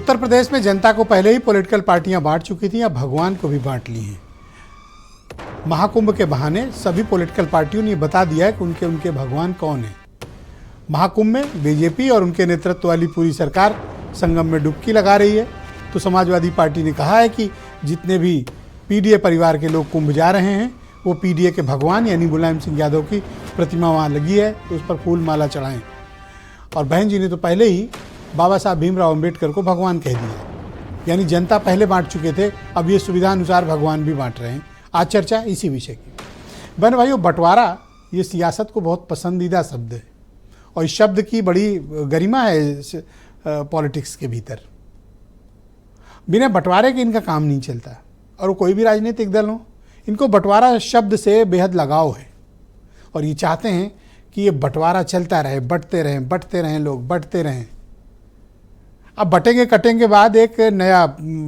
उत्तर प्रदेश में जनता को पहले ही पॉलिटिकल पार्टियां बांट चुकी थी, अब भगवान को भी बांट ली हैं। महाकुंभ के बहाने सभी पॉलिटिकल पार्टियों ने बता दिया है कि उनके उनके भगवान कौन है। महाकुंभ में बीजेपी और उनके नेतृत्व वाली पूरी सरकार संगम में डुबकी लगा रही है। तो समाजवादी पार्टी ने कहा है कि जितने भी पीडीए परिवार के लोग कुंभ जा रहे हैं वो पीडीए के भगवान यानी मुलायम सिंह यादव की प्रतिमा वहाँ लगी है तो उस पर फूल माला चढ़ाएं। और बहन जी ने तो पहले ही बाबा साहब भीमराव अंबेडकर को भगवान कह दिया, यानी जनता पहले बांट चुके थे, अब ये सुविधा अनुसार भगवान भी बांट रहे हैं। आज चर्चा इसी विषय की। बहन भाइयों, बंटवारा ये सियासत को बहुत पसंदीदा शब्द है और इस शब्द की बड़ी गरिमा है पॉलिटिक्स के भीतर। बिना बंटवारे के इनका काम नहीं चलता और वो कोई भी राजनीतिक दल हो, इनको बंटवारा शब्द से बेहद लगाव है और ये चाहते हैं कि ये बंटवारा चलता रहे, बंटते रहें लोग, बंटते रहें। अब बटेंगे कटेंगे बाद एक नया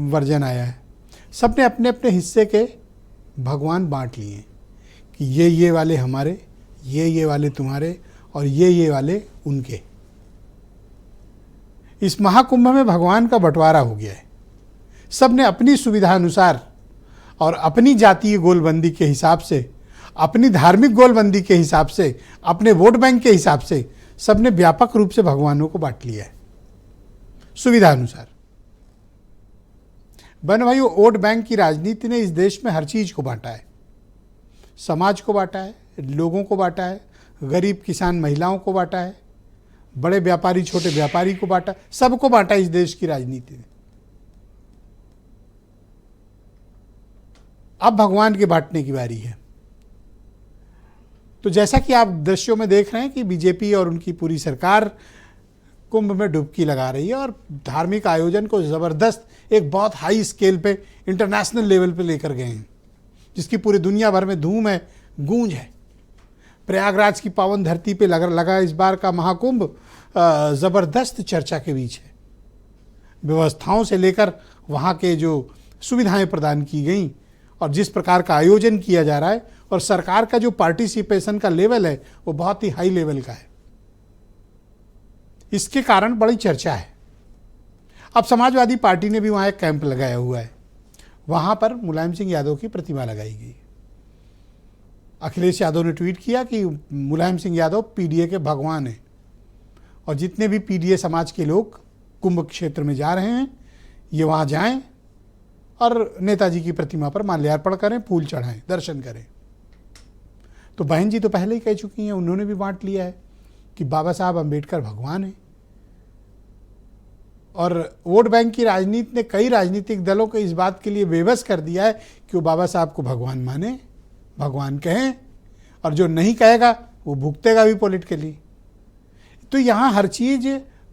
वर्जन आया है। सबने अपने अपने हिस्से के भगवान बांट लिए कि ये वाले हमारे, ये वाले तुम्हारे और ये वाले उनके। इस महाकुंभ में भगवान का बंटवारा हो गया है। सबने अपनी सुविधा अनुसार और अपनी जातीय गोलबंदी के हिसाब से, अपनी धार्मिक गोलबंदी के हिसाब से, अपने वोट बैंक के हिसाब से सबने व्यापक रूप से भगवानों को बांट लिया है सुविधा अनुसार। बहन भाइयों, वोट बैंक की राजनीति ने इस देश में हर चीज को बांटा है। समाज को बांटा है, लोगों को बांटा है, गरीब किसान महिलाओं को बांटा है, बड़े व्यापारी छोटे व्यापारी को बांटा, सबको बांटा इस देश की राजनीति ने। अब भगवान के बांटने की बारी है। तो जैसा कि आप दृश्यों में देख रहे हैं कि बीजेपी और उनकी पूरी सरकार कुंभ में डुबकी लगा रही है और धार्मिक आयोजन को ज़बरदस्त एक बहुत हाई स्केल पे, इंटरनेशनल लेवल पे लेकर गए हैं, जिसकी पूरी दुनिया भर में धूम है, गूंज है। प्रयागराज की पावन धरती पे लगा इस बार का महाकुंभ ज़बरदस्त चर्चा के बीच है। व्यवस्थाओं से लेकर वहाँ के जो सुविधाएं प्रदान की गई और जिस प्रकार का आयोजन किया जा रहा है और सरकार का जो पार्टिसिपेशन का लेवल है वो बहुत ही हाई लेवल का है। इसके कारण बड़ी चर्चा है। अब समाजवादी पार्टी ने भी वहाँ एक कैंप लगाया हुआ है, वहाँ पर मुलायम सिंह यादव की प्रतिमा लगाई गई। अखिलेश यादव ने ट्वीट किया कि मुलायम सिंह यादव पीडीए के भगवान हैं और जितने भी पीडीए समाज के लोग कुंभ क्षेत्र में जा रहे हैं ये वहाँ जाएं और नेताजी की प्रतिमा पर माल्यार्पण करें, फूल चढ़ाएं, दर्शन करें। तो बहन जी तो पहले ही कह चुकी हैं, उन्होंने भी बांट लिया है कि बाबा साहब अंबेडकर भगवान हैं। और वोट बैंक की राजनीति ने कई राजनीतिक दलों को इस बात के लिए बेबस कर दिया है कि वो बाबा साहब को भगवान माने, भगवान कहें, और जो नहीं कहेगा वो भुगतेगा भी पॉलिटिकली। तो यहाँ हर चीज़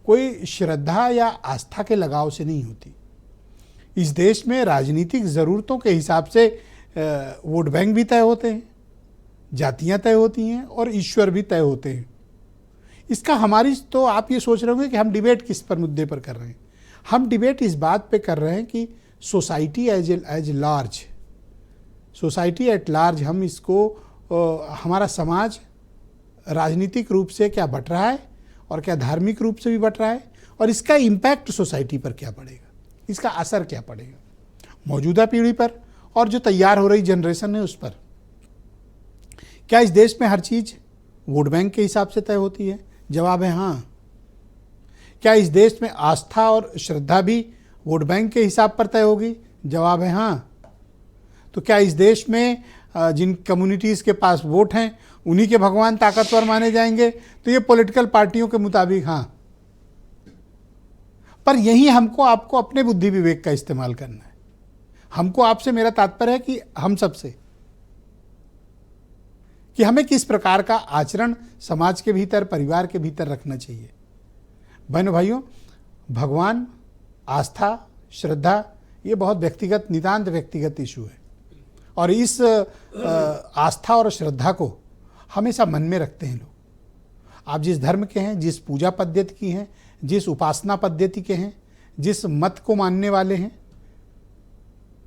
कोई श्रद्धा या आस्था के लगाव से नहीं होती। इस देश में राजनीतिक ज़रूरतों के हिसाब से वोट बैंक भी तय होते हैं, जातियाँ तय होती हैं और ईश्वर भी तय होते हैं। इसका हमारी तो आप ये सोच रहे होंगे कि हम डिबेट किस पर मुद्दे पर कर रहे हैं। हम डिबेट इस बात पे कर रहे हैं कि society as large, society at large, हम इसको हमारा समाज राजनीतिक रूप से क्या बट रहा है और क्या धार्मिक रूप से भी बट रहा है और इसका इम्पैक्ट सोसाइटी पर क्या पड़ेगा, इसका असर क्या पड़ेगा मौजूदा पीढ़ी पर और जो तैयार हो रही जनरेशन है उस पर। क्या इस देश में हर चीज़ वोट बैंक के हिसाब से तय होती है? जवाब है हाँ। क्या इस देश में आस्था और श्रद्धा भी वोट बैंक के हिसाब पर तय होगी? जवाब है हाँ। तो क्या इस देश में जिन कम्युनिटीज़ के पास वोट हैं उन्हीं के भगवान ताकतवर माने जाएंगे? तो ये पॉलिटिकल पार्टियों के मुताबिक हाँ। पर यही हमको आपको अपने बुद्धि विवेक का इस्तेमाल करना है। हमको आपसे मेरा तात्पर्य है कि हम सबसे, कि हमें किस प्रकार का आचरण समाज के भीतर, परिवार के भीतर रखना चाहिए। बहनों भाइयों, भगवान, आस्था, श्रद्धा ये बहुत व्यक्तिगत, नितांत व्यक्तिगत इशू है और इस आस्था और श्रद्धा को हमेशा मन में रखते हैं लोग। आप जिस धर्म के हैं, जिस पूजा पद्धति की हैं, जिस उपासना पद्धति के हैं, जिस मत को मानने वाले हैं,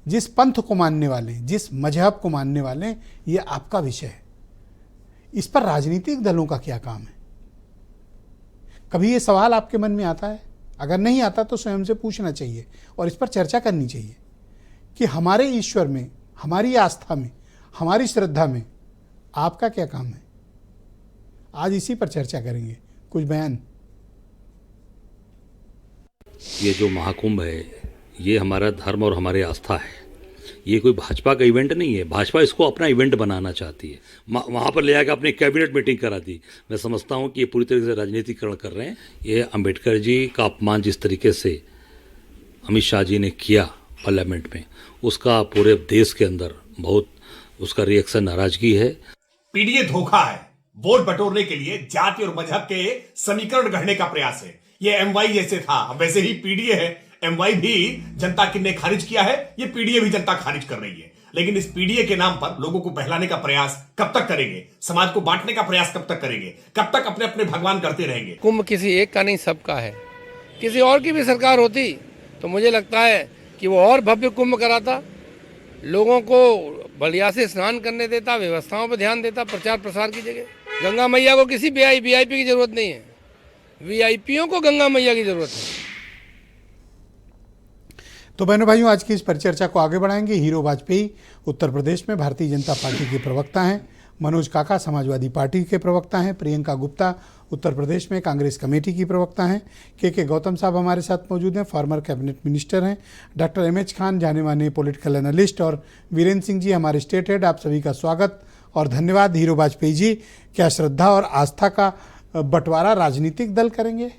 जिस पंथ को मानने वाले हैं, जिस मजहब को मानने वाले हैं, ये आपका विषय है। इस पर राजनीतिक दलों का क्या काम है? कभी ये सवाल आपके मन में आता है? अगर नहीं आता तो स्वयं से पूछना चाहिए और इस पर चर्चा करनी चाहिए कि हमारे ईश्वर में, हमारी आस्था में, हमारी श्रद्धा में आपका क्या काम है। आज इसी पर चर्चा करेंगे। कुछ बयान। ये जो महाकुंभ है ये हमारा धर्म और हमारी आस्था है। ये कोई भाजपा का इवेंट नहीं है। भाजपा इसको अपना इवेंट बनाना चाहती है, वहाँ पर ले जाकर अपनी कैबिनेट मीटिंग करा दी। मैं समझता हूँ कि ये पूरी तरीके से राजनीतिकरण कर रहे हैं। ये अंबेडकर जी का अपमान जिस तरीके से अमित शाह जी ने किया पार्लियामेंट में, उसका पूरे देश के अंदर बहुत उसका रिएक्शन नाराजगी है। पीडीए धोखा है। वोट बटोरने के लिए जाति और मजहब के समीकरण गढ़ने का प्रयास है। ये एमवाई जैसे था, अब वैसे ही पीडीए है। एमवाई भी जनता ने खारिज किया है, ये पीडीए भी जनता खारिज कर रही है। लेकिन इस पीडीए के नाम पर लोगों को बहलाने का प्रयास कब तक करेंगे? समाज को बांटने का प्रयास कब तक करेंगे? कब तक अपने अपने भगवान करते रहेंगे? कुंभ किसी एक का नहीं, सबका है। किसी और की भी सरकार होती तो मुझे लगता है कि वो और भव्य कुंभ कराता, लोगों को बढ़िया से स्नान करने देता, व्यवस्थाओं पर ध्यान देता, प्रचार प्रसार की जगह। गंगा मैया को किसी वीआईपी की जरूरत नहीं है, वीआईपीओं को गंगा मैया की जरूरत है। तो बहनों भाइयों, आज की इस परिचर्चा को आगे बढ़ाएंगे। हीरो वाजपेयी उत्तर प्रदेश में भारतीय जनता पार्टी के प्रवक्ता हैं, मनोज काका समाजवादी पार्टी के प्रवक्ता हैं, प्रियंका गुप्ता उत्तर प्रदेश में कांग्रेस कमेटी की प्रवक्ता हैं, के गौतम साहब हमारे साथ मौजूद हैं, फॉर्मर कैबिनेट मिनिस्टर हैं, डॉक्टर एमएच खान जाने माने पॉलिटिकल एनालिस्ट, और वीरेंद्र सिंह जी हमारे स्टेट हेड। आप सभी का स्वागत और धन्यवाद। हीरो वाजपेयी जी, क्या श्रद्धा और आस्था का बंटवारा राजनीतिक दल करेंगे?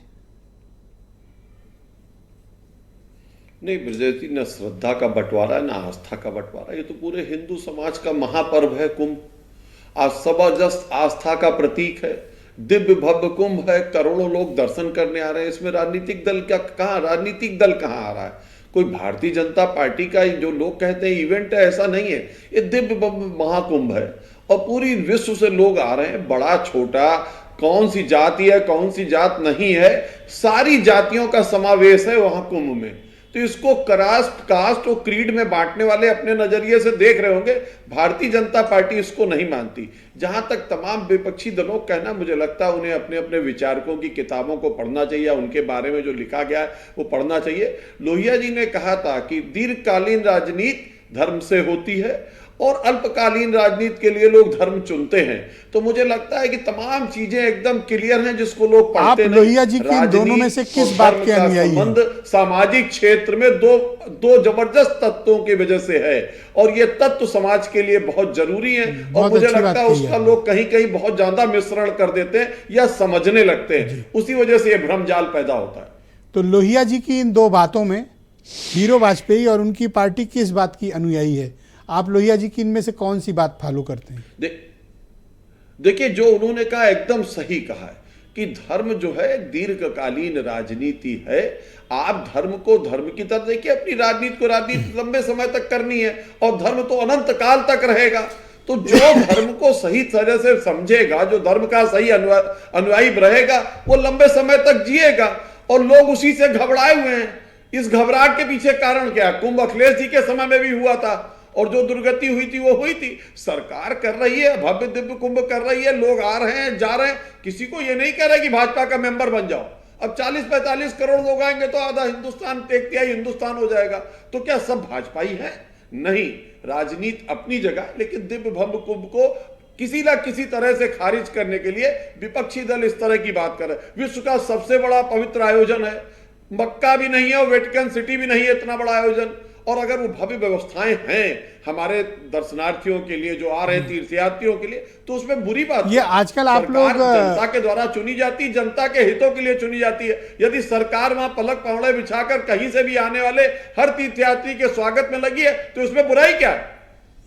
नहीं ब्रजेश जी, न श्रद्धा का बंटवारा न आस्था का बंटवारा। ये तो पूरे हिंदू समाज का महापर्व है कुंभ। आज जबरदस्त आस्था का प्रतीक है, दिव्य भव्य कुंभ है, करोड़ों लोग दर्शन करने आ रहे हैं। इसमें राजनीतिक दल क्या, कहाँ राजनीतिक दल कहाँ आ रहा है? कोई भारतीय जनता पार्टी का जो लोग कहते हैं इवेंट है, ऐसा नहीं है। ये दिव्य भव्य महाकुंभ है और पूरी विश्व से लोग आ रहे हैं। बड़ा छोटा, कौन सी जाति है कौन सी जात नहीं है, सारी जातियों का समावेश है वहां कुंभ में। तो इसको कास्ट और क्रीड में बांटने वाले अपने नजरिए से देख रहे होंगे। भारतीय जनता पार्टी इसको नहीं मानती। जहां तक तमाम विपक्षी दलों का कहना, मुझे लगता है उन्हें अपने अपने विचारकों की किताबों को पढ़ना चाहिए, उनके बारे में जो लिखा गया है वो पढ़ना चाहिए। लोहिया जी ने कहा था कि दीर्घकालीन राजनीति धर्म से होती है और अल्पकालीन राजनीति के लिए लोग धर्म चुनते हैं। तो मुझे लगता है कि तमाम चीजें एकदम क्लियर हैं, जिसको लोग पढ़ते आप लोहिया जी की इन दोनों में से किस बात के अनुयायी हैं? सामाजिक क्षेत्र में दो जबरदस्त तत्वों की वजह से है और ये तत्व समाज के लिए बहुत जरूरी है। और मुझे लगता है उसका लोग कहीं कहीं बहुत ज्यादा मिश्रण कर देते हैं या समझने लगते हैं, उसी वजह से ये भ्रमजाल पैदा होता है। तो लोहिया जी की इन दो बातों में हीरो वाजपेयी और उनकी पार्टी किस बात की अनुयायी है? आप लोहिया जी की इनमें से कौन सी बात फॉलो करते हैं? देखिए, जो उन्होंने कहा एकदम सही कहा है कि धर्म जो है दीर्घकालीन राजनीति है। आप धर्म को धर्म की तरह देखिए, अपनी राजनीति को राजनीति लंबे समय तक करनी है और धर्म तो अनंत काल तक रहेगा। तो जो धर्म को सही तरह से समझेगा, जो धर्म का सही अनुयायी रहेगा, वो लंबे समय तक जिएगा। और लोग उसी से घबराए हुए हैं। इस घबराहट के पीछे कारण क्या? कुंभ अखिलेश जी के समय में भी हुआ था और जो दुर्गति हुई थी वो हुई थी। सरकार कर रही है, भव्य दिव्य कुंभ कर रही है, लोग आ रहे हैं जा रहे हैं। किसी को ये नहीं कह रहे कि भाजपा का मेंबर बन जाओ। अब 40-45 करोड़ लोग आएंगे तो आधा हिंदुस्तान, 1/3 हिंदुस्तान हो जाएगा। तो क्या सब भाजपा ही है? नहीं, राजनीति अपनी जगह, लेकिन दिव्य भव्य कुंभ को किसी न किसी तरह से खारिज करने के लिए विपक्षी दल इस तरह की बात कर रहे हैं। विश्व का सबसे बड़ा पवित्र आयोजन है, मक्का भी नहीं है और वेटिकन सिटी भी नहीं है, इतना बड़ा आयोजन। और अगर वो भव्य व्यवस्थाएं हैं हमारे दर्शनार्थियों के लिए, जो आ रहे तीर्थयात्रियों के लिए, तो उसमें बुरी बात ये आजकल आप लोग जनता के द्वारा चुनी जाती, जनता के हितों के लिए चुनी जाती है। यदि सरकार वहां पलक पौड़े बिछाकर कहीं से भी आने वाले हर तीर्थयात्री के स्वागत में लगी है तो उसमें बुराई क्या है?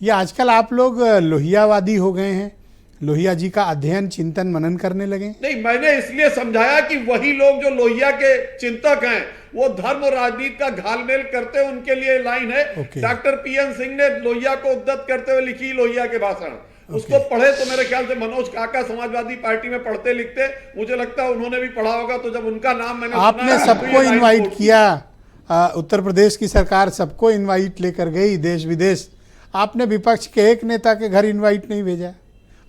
ये आजकल आप लोग लोहियावादी हो गए हैं, लोहिया जी का अध्ययन चिंतन मनन करने लगे? नहीं, मैंने इसलिए समझाया कि वही लोग जो लोहिया के चिंतक हैं वो धर्म और राजनीति का घालमेल करते हैं, उनके लिए लाइन है। डॉक्टर पीएन सिंह ने लोहिया को उद्धत करते हुए लिखी लोहिया के भाषण, उसको पढ़े तो मेरे ख्याल से मनोज काका समाजवादी पार्टी में पढ़ते लिखते, मुझे लगता है उन्होंने भी पढ़ा होगा। तो जब उनका नाम मैंने आपने सबको इन्वाइट किया, उत्तर प्रदेश की सरकार सबको इन्वाइट लेकर गई देश विदेश, आपने विपक्ष के एक नेता के घर इन्वाइट नहीं भेजा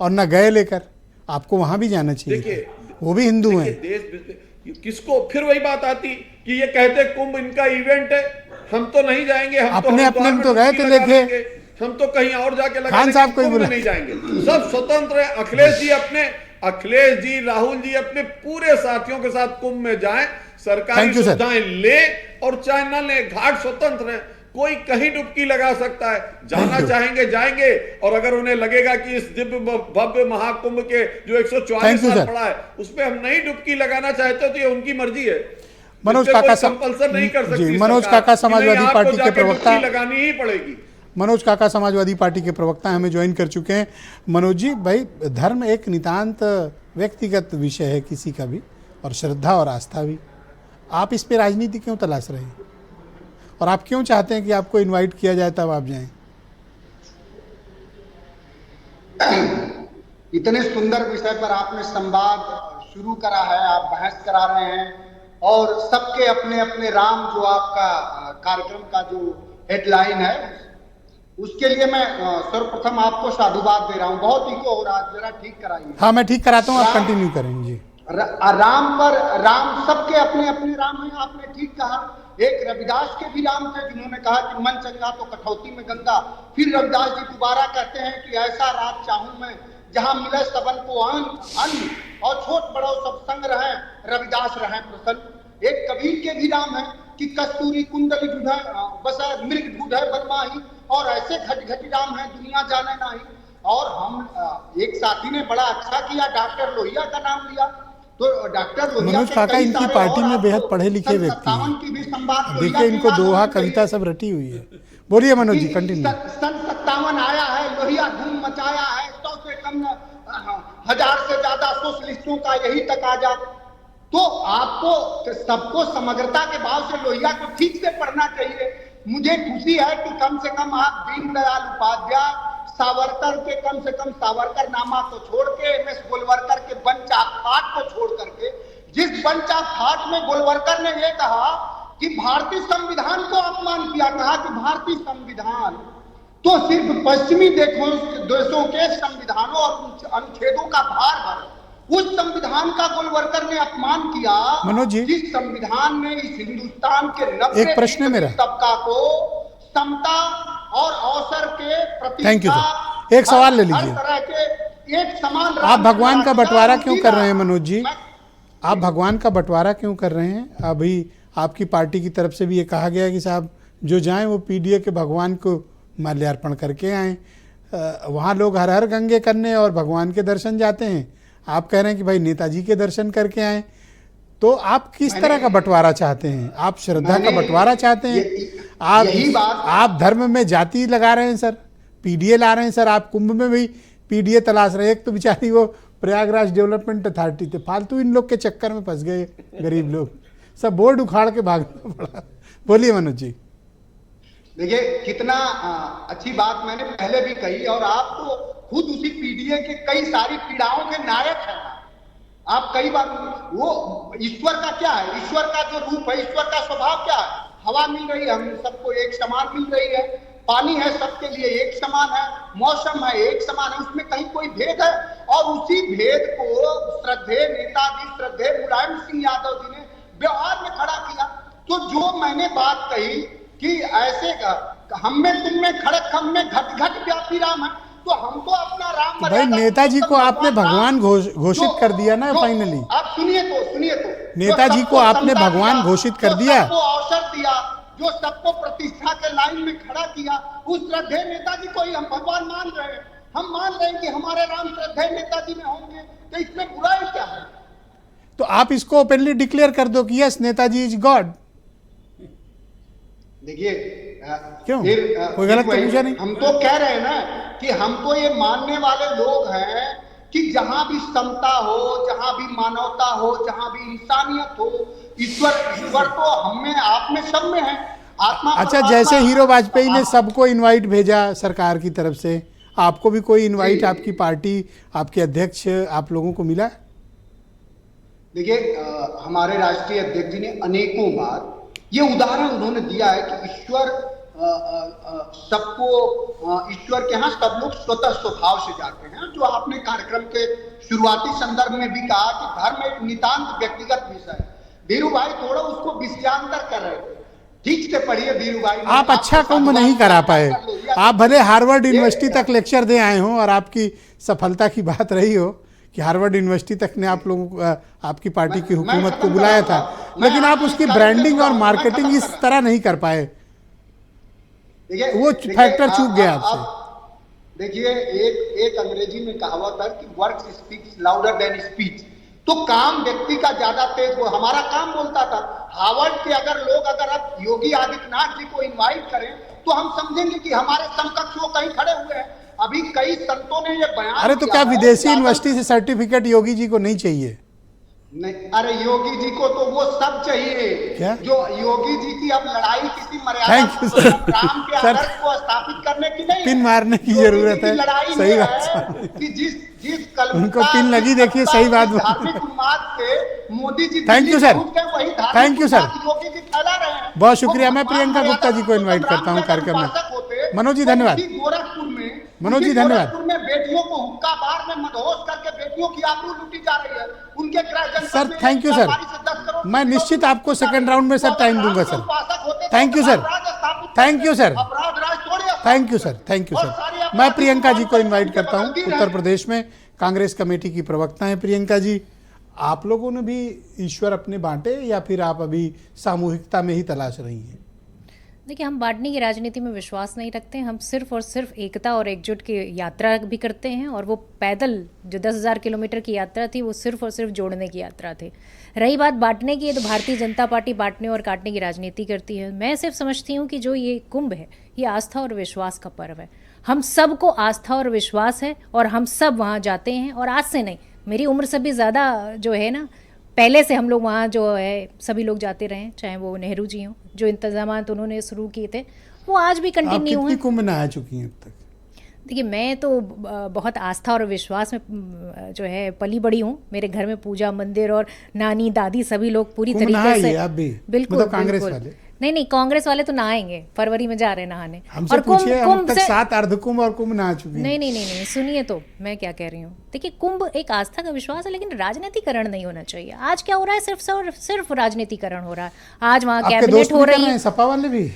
और न गए लेकर। आपको वहां भी जाना चाहिए, वो भी हिंदू हैं। किसको फिर वही बात आती कि ये कहते कुंभ इनका इवेंट है, हम तो नहीं जाएंगे, हम अपने हरिद्वार में में तो गए डुबकी थे लगा लेके। लेंगे, हम तो कहीं और जाके लगा खान लेंगे, साहब को ही कुंभ बुला- नहीं जाएंगे। सब स्वतंत्र है। अखिलेश जी, राहुल जी अपने पूरे साथियों के साथ कुंभ में जाएं, सरकारी Thank you, sir. सुविधाएं ले और चाहे ना ले, घाट स्वतंत्र है, कोई कहीं डुबकी लगा सकता है। जाना चाहेंगे जाएंगे, और अगर उन्हें लगेगा कि इस दिव्य भव्य महाकुंभ के जो 144 Thank you, साल sir. पड़ा है उसमें हम नहीं डुबकी लगाना चाहते तो ये उनकी मर्जी है। मनोज इससे कोई काका कंपल्सन नहीं कर सकती जी, मनोज सरकार काका कि समाजवादी नहीं, आपको पार्टी के जाके प्रवक्ता डुबकी लगानी ही पड़ेगी। मनोज काका समाजवादी पार्टी के प्रवक्ता हमें ज्वाइन कर चुके हैं। मनोज जी, भाई धर्म एक नितांत व्यक्तिगत विषय है किसी का भी, और श्रद्धा और आस्था भी। आप इस पे राजनीति क्यों तलाश रहे हैं, और आप क्यों चाहते हैं कि आपको इनवाइट किया जाए तब आप जाएं? इतने सुंदर विषय पर आपने संवाद शुरू करा है, आप बहस करा रहे हैं, और सबके अपने अपने राम जो आपका कार्यक्रम का जो हेडलाइन है, उसके लिए मैं सर्वप्रथम आपको साधुवाद दे रहा हूं। बहुत इको हो रहा है, जरा ठीक कराइए। हाँ, मैं ठीक कराता हूँ, आप कंटिन्यू करें जी। राम सबके अपने अपने राम हैं, आपने ठीक कहा। एक रविदास के भी राम थे जिन्होंने कहा कि मन चंगा तो कठौती में गंगा। फिर रविदास जी दोबारा कहते हैं कि ऐसा राज चाहूं मैं जहां मिले सबन को अन्न और छोट बड़ो सब संग रहे, रविदास रहे प्रसन्न। एक कबीर के भी राम है कि कस्तूरी कुंडली ढूंढे बस मृग ढूंढे बदमाही, और ऐसे घट घटी राम है दुनिया जाने नाही। और हम एक साथी ने बड़ा अच्छा किया, डॉक्टर लोहिया का नाम लिया, तो डॉक्टर लोहिया मनोज के काका कई इनकी सारे पार्टी और में बेहद आपको पढ़े लिखे सन व्यक्ति 57 की भी संवाद हैं। लोहिया देखिए की इनको बात दोहा होनी कविता चाहिए। सब रटी हुई है। बोलिए मनोज जी, कंटिन्यू। सन 57 आया है, लोहिया धूम मचाया है, 100 से कम 1000 से ज्यादा सोशलिस्टों का यही तकाजा। तो आपको सबको समग्रता के भाव से लोहिया को ठीक से पढ़ना चाहिए। मुझे खुशी है कि कम से कम आप दीनदयाल उपाध्याय, सावरकर के कम से कम सावरकर नामा को छोड़ के, एम एस गोलवरकर के बंच ऑफ थॉट को छोड़ करके, जिस बंच ऑफ थॉट में गोलवरकर ने यह कहा कि भारतीय संविधान को अपमान किया, कहा कि भारतीय संविधान तो सिर्फ पश्चिमी देशों के संविधानों और अनुच्छेदों का भार भर, उस संविधान का गोलवरकर ने अपमान किया। मनोज जी, जिस संविधान ने इस हिंदुस्तान के 90% एक प्रश्न है मेरा। तबका को समता और अवसर के प्रति थैंक यू सर। एक सवाल ले लीजिए। हर तरह के एक समान आप भगवान का बंटवारा क्यों कर रहे हैं मनोज जी? मैं- आप भगवान का बंटवारा क्यों कर रहे हैं? अभी आपकी पार्टी की तरफ से भी ये कहा गया कि साहब जो जाएं वो पीडीए के भगवान को माल्यार्पण करके आएँ। वहाँ लोग हर हर गंगे करने और भगवान के दर्शन जाते हैं, आप कह रहे हैं कि भाई नेताजी के दर्शन करके आएँ। तो आप किस तरह का बंटवारा चाहते हैं? आप श्रद्धा का बंटवारा चाहते हैं? आप धर्म में जाति लगा रहे हैं सर, पीडीए ला रहे हैं सर। आप कुंभ में भी पीडीए तलाश रहे हैं। एक तो बेचारी वो प्रयागराज डेवलपमेंट अथॉरिटी थे, फालतू इन लोग के चक्कर में फंस गए गरीब लोग, सब बोर्ड उखाड़ के भागना पड़ा। बोलिए मनोज जी। देखिए कितना अच्छी बात मैंने पहले भी कही, और आप तो खुद उसी पीडीए के कई सारी पीड़ाओं के नायक हैं। आप कई बार वो ईश्वर का क्या है, ईश्वर का जो रूप है, ईश्वर का स्वभाव क्या है? हवा मिल रही है, हम सबको एक समान मिल रही है, पानी है सबके लिए एक समान है, मौसम है एक समान है, उसमें कहीं कोई भेद है? और उसी भेद को श्रद्धेय नेताजी, श्रद्धेय मुलायम सिंह यादव जी ने व्यवहार में खड़ा किया। तो जो मैंने बात कही कि ऐसे हम में तुम में खड़क हम में घट घट व्यापी राम है, तो हम तो अपना राम भाई नेताजी को आपने भगवान घोषित कर दिया ना फाइनली। आप सुनिए तो नेताजी को आपने भगवान घोषित कर दिया, सबको अवसर दिया, जो सबको प्रतिष्ठा के लाइन में खड़ा किया, उस श्रद्धेय नेताजी को ही हम भगवान मान रहे हैं। हम मान रहे हैं कि हमारे राम श्रद्धेय नेताजी में होंगे, तो इसमें बुराई क्या है? तो आप इसको ओपनली डिक्लेयर कर दो कि यस नेताजी इज गॉड। देखिए क्यों कोई गलत तो पूछा नहीं? हम तो कह रहे हैं ना कि हम तो ये मानने वाले लोग हैं कि जहां भी समता हो, जहां भी मानवता हो, जहां भी इंसानियत हो, ईश्वर तो हम में, आप में, सब में है। आत्मा अच्छा, जैसे हीरो वाजपेयी ने सबको इनवाइट भेजा सरकार की तरफ से, आपको भी कोई इनवाइट आपकी पार्टी, आपके अध्यक्ष, आप लोगों को मिला? देखिए हमारे राष्ट्रीय अध्यक्ष जी ने अनेकों बार ये उदाहरण उन्होंने दिया है कि ईश्वर सबको, ईश्वर के यहाँ सब लोग स्वतः स्वभाव से जाते हैं। जो आपने कार्यक्रम के शुरुआती संदर्भ में भी कहा कि धर्म एक नितांत व्यक्तिगत विषय है, वीरू भाई थोड़ा उसको विषयांतर कर रहे थे। ठीक से पढ़िए वीरू भाई। आप अच्छा कुंभ नहीं करा पाए। आप भले हार्वर्ड यूनिवर्सिटी तक लेक्चर दे आए हों और आपकी सफलता की बात रही हो कि हार्वर्ड यूनिवर्सिटी तक ने आप लोगों को, आपकी पार्टी की हुकूमत को बुलाया था, लेकिन आप उसकी ब्रांडिंग और मार्केटिंग इस तरह नहीं कर पाए। वो फैक्टर चूक गया आपसे। देखिए एक अंग्रेजी में कहावत है कि work speaks louder than speech. तो काम व्यक्ति का ज्यादा तेज, वो हमारा काम बोलता था। हार्वर्ड के अगर अब योगी आदित्यनाथ जी को इनवाइट करें तो हम समझेंगे कि हमारे समकक्ष वो कहीं खड़े हुए हैं। अभी कई संतों ने ये बयान अरे तो क्या विदेशी यूनिवर्सिटी से सर्टिफिकेट योगी जी को नहीं चाहिए? नहीं, अरे योगी जी को तो वो सब चाहिए। क्या? जो योगी जी की अब लड़ाई किसी मर्यादा Thank you, sir. राम के Sir, आदर्श को स्थापित करने की नहीं है। पिन मारने की योगी जरूरत जी की है। लड़ाई सही ये बात है कि जिस उनको पिन लगी, देखिए सही बात बोली। धार्मिक उन्माद से Modi ji Thank you, sir. वही धार्मिक Thank you, sir. उन्माद योगी जी फैला रहे हैं। बहुत शुक्रिया। मैं वो प्रियंका गुप्ता जी को इनवाइट करता हूं कार्यक्रम में। मनोज जी, धन्यवाद। गोरखपुर में मनोज जी, धन्यवाद। गोरखपुर में बेटियों को हुक्का बार में मदहोश करके बेटियों की आबरू लूटी जा रही है। उनके गृह जनपद सर, में थैंक यू सर। 10 करोड़ मैं निश्चित आपको सेकंड राउंड में सर टाइम दूंगा sir. Thank you sir. Thank you sir. अपराध राज तोड़िए। Thank you sir. Thank you sir. मैं प्रियंका जी को इनवाइट करता हूं। उत्तर प्रदेश में कांग्रेस कमेटी की प्रवक्ता हैं प्रियंका जी। आप लोगों ने भी ईश्वर अपने बांटे या फिर आप अभी सामूहिकता में ही तलाश रही हैं? देखिए, हम बांटने की राजनीति में विश्वास नहीं रखते। हम सिर्फ और सिर्फ एकता और एकजुट की यात्रा भी करते हैं, और वो पैदल जो 10,000 किलोमीटर की यात्रा थी वो सिर्फ और सिर्फ जोड़ने की यात्रा थी। रही बात बांटने की, तो भारतीय जनता पार्टी बांटने और काटने की राजनीति करती है। मैं सिर्फ समझती हूँ कि जो ये कुंभ है ये आस्था और विश्वास का पर्व है। हम सबको आस्था और विश्वास है और हम सब वहाँ जाते हैं। और आज से नहीं, मेरी उम्र से भी ज़्यादा जो है ना, पहले से हम लोग वहाँ जो है सभी लोग जाते रहे, चाहे वो नेहरू जी हों, जो इंतजामात उन्होंने शुरू किए थे वो आज भी कंटिन्यू आप हैं। कितनी कुंभ नहा चुकी हैं अब तक? देखिए, मैं तो बहुत आस्था और विश्वास में जो है पली बड़ी हूँ। मेरे घर में पूजा मंदिर और नानी दादी सभी लोग पूरी कुंभ तरीके से। नहाइए आप भी? बिल्कुल, मतलब कांग्रेस बिल्कुल। वाले? नहीं, कांग्रेस वाले तो नहाएंगे, फरवरी में जा रहे हैं नहाने। हमसे पूछिए, हम तक 7 अर्धकुंभ और कुंभ नहा चुके हैं। नहीं, सुनिए तो मैं क्या कह रही हूँ। देखिए, कुंभ एक आस्था का विश्वास है, लेकिन राजनीतिकरण नहीं होना चाहिए। आज क्या हो रहा है? सिर्फ राजनीतिकरण हो रहा है। आज वहाँ कैबिनेट हो रही है। सपा वाले भी?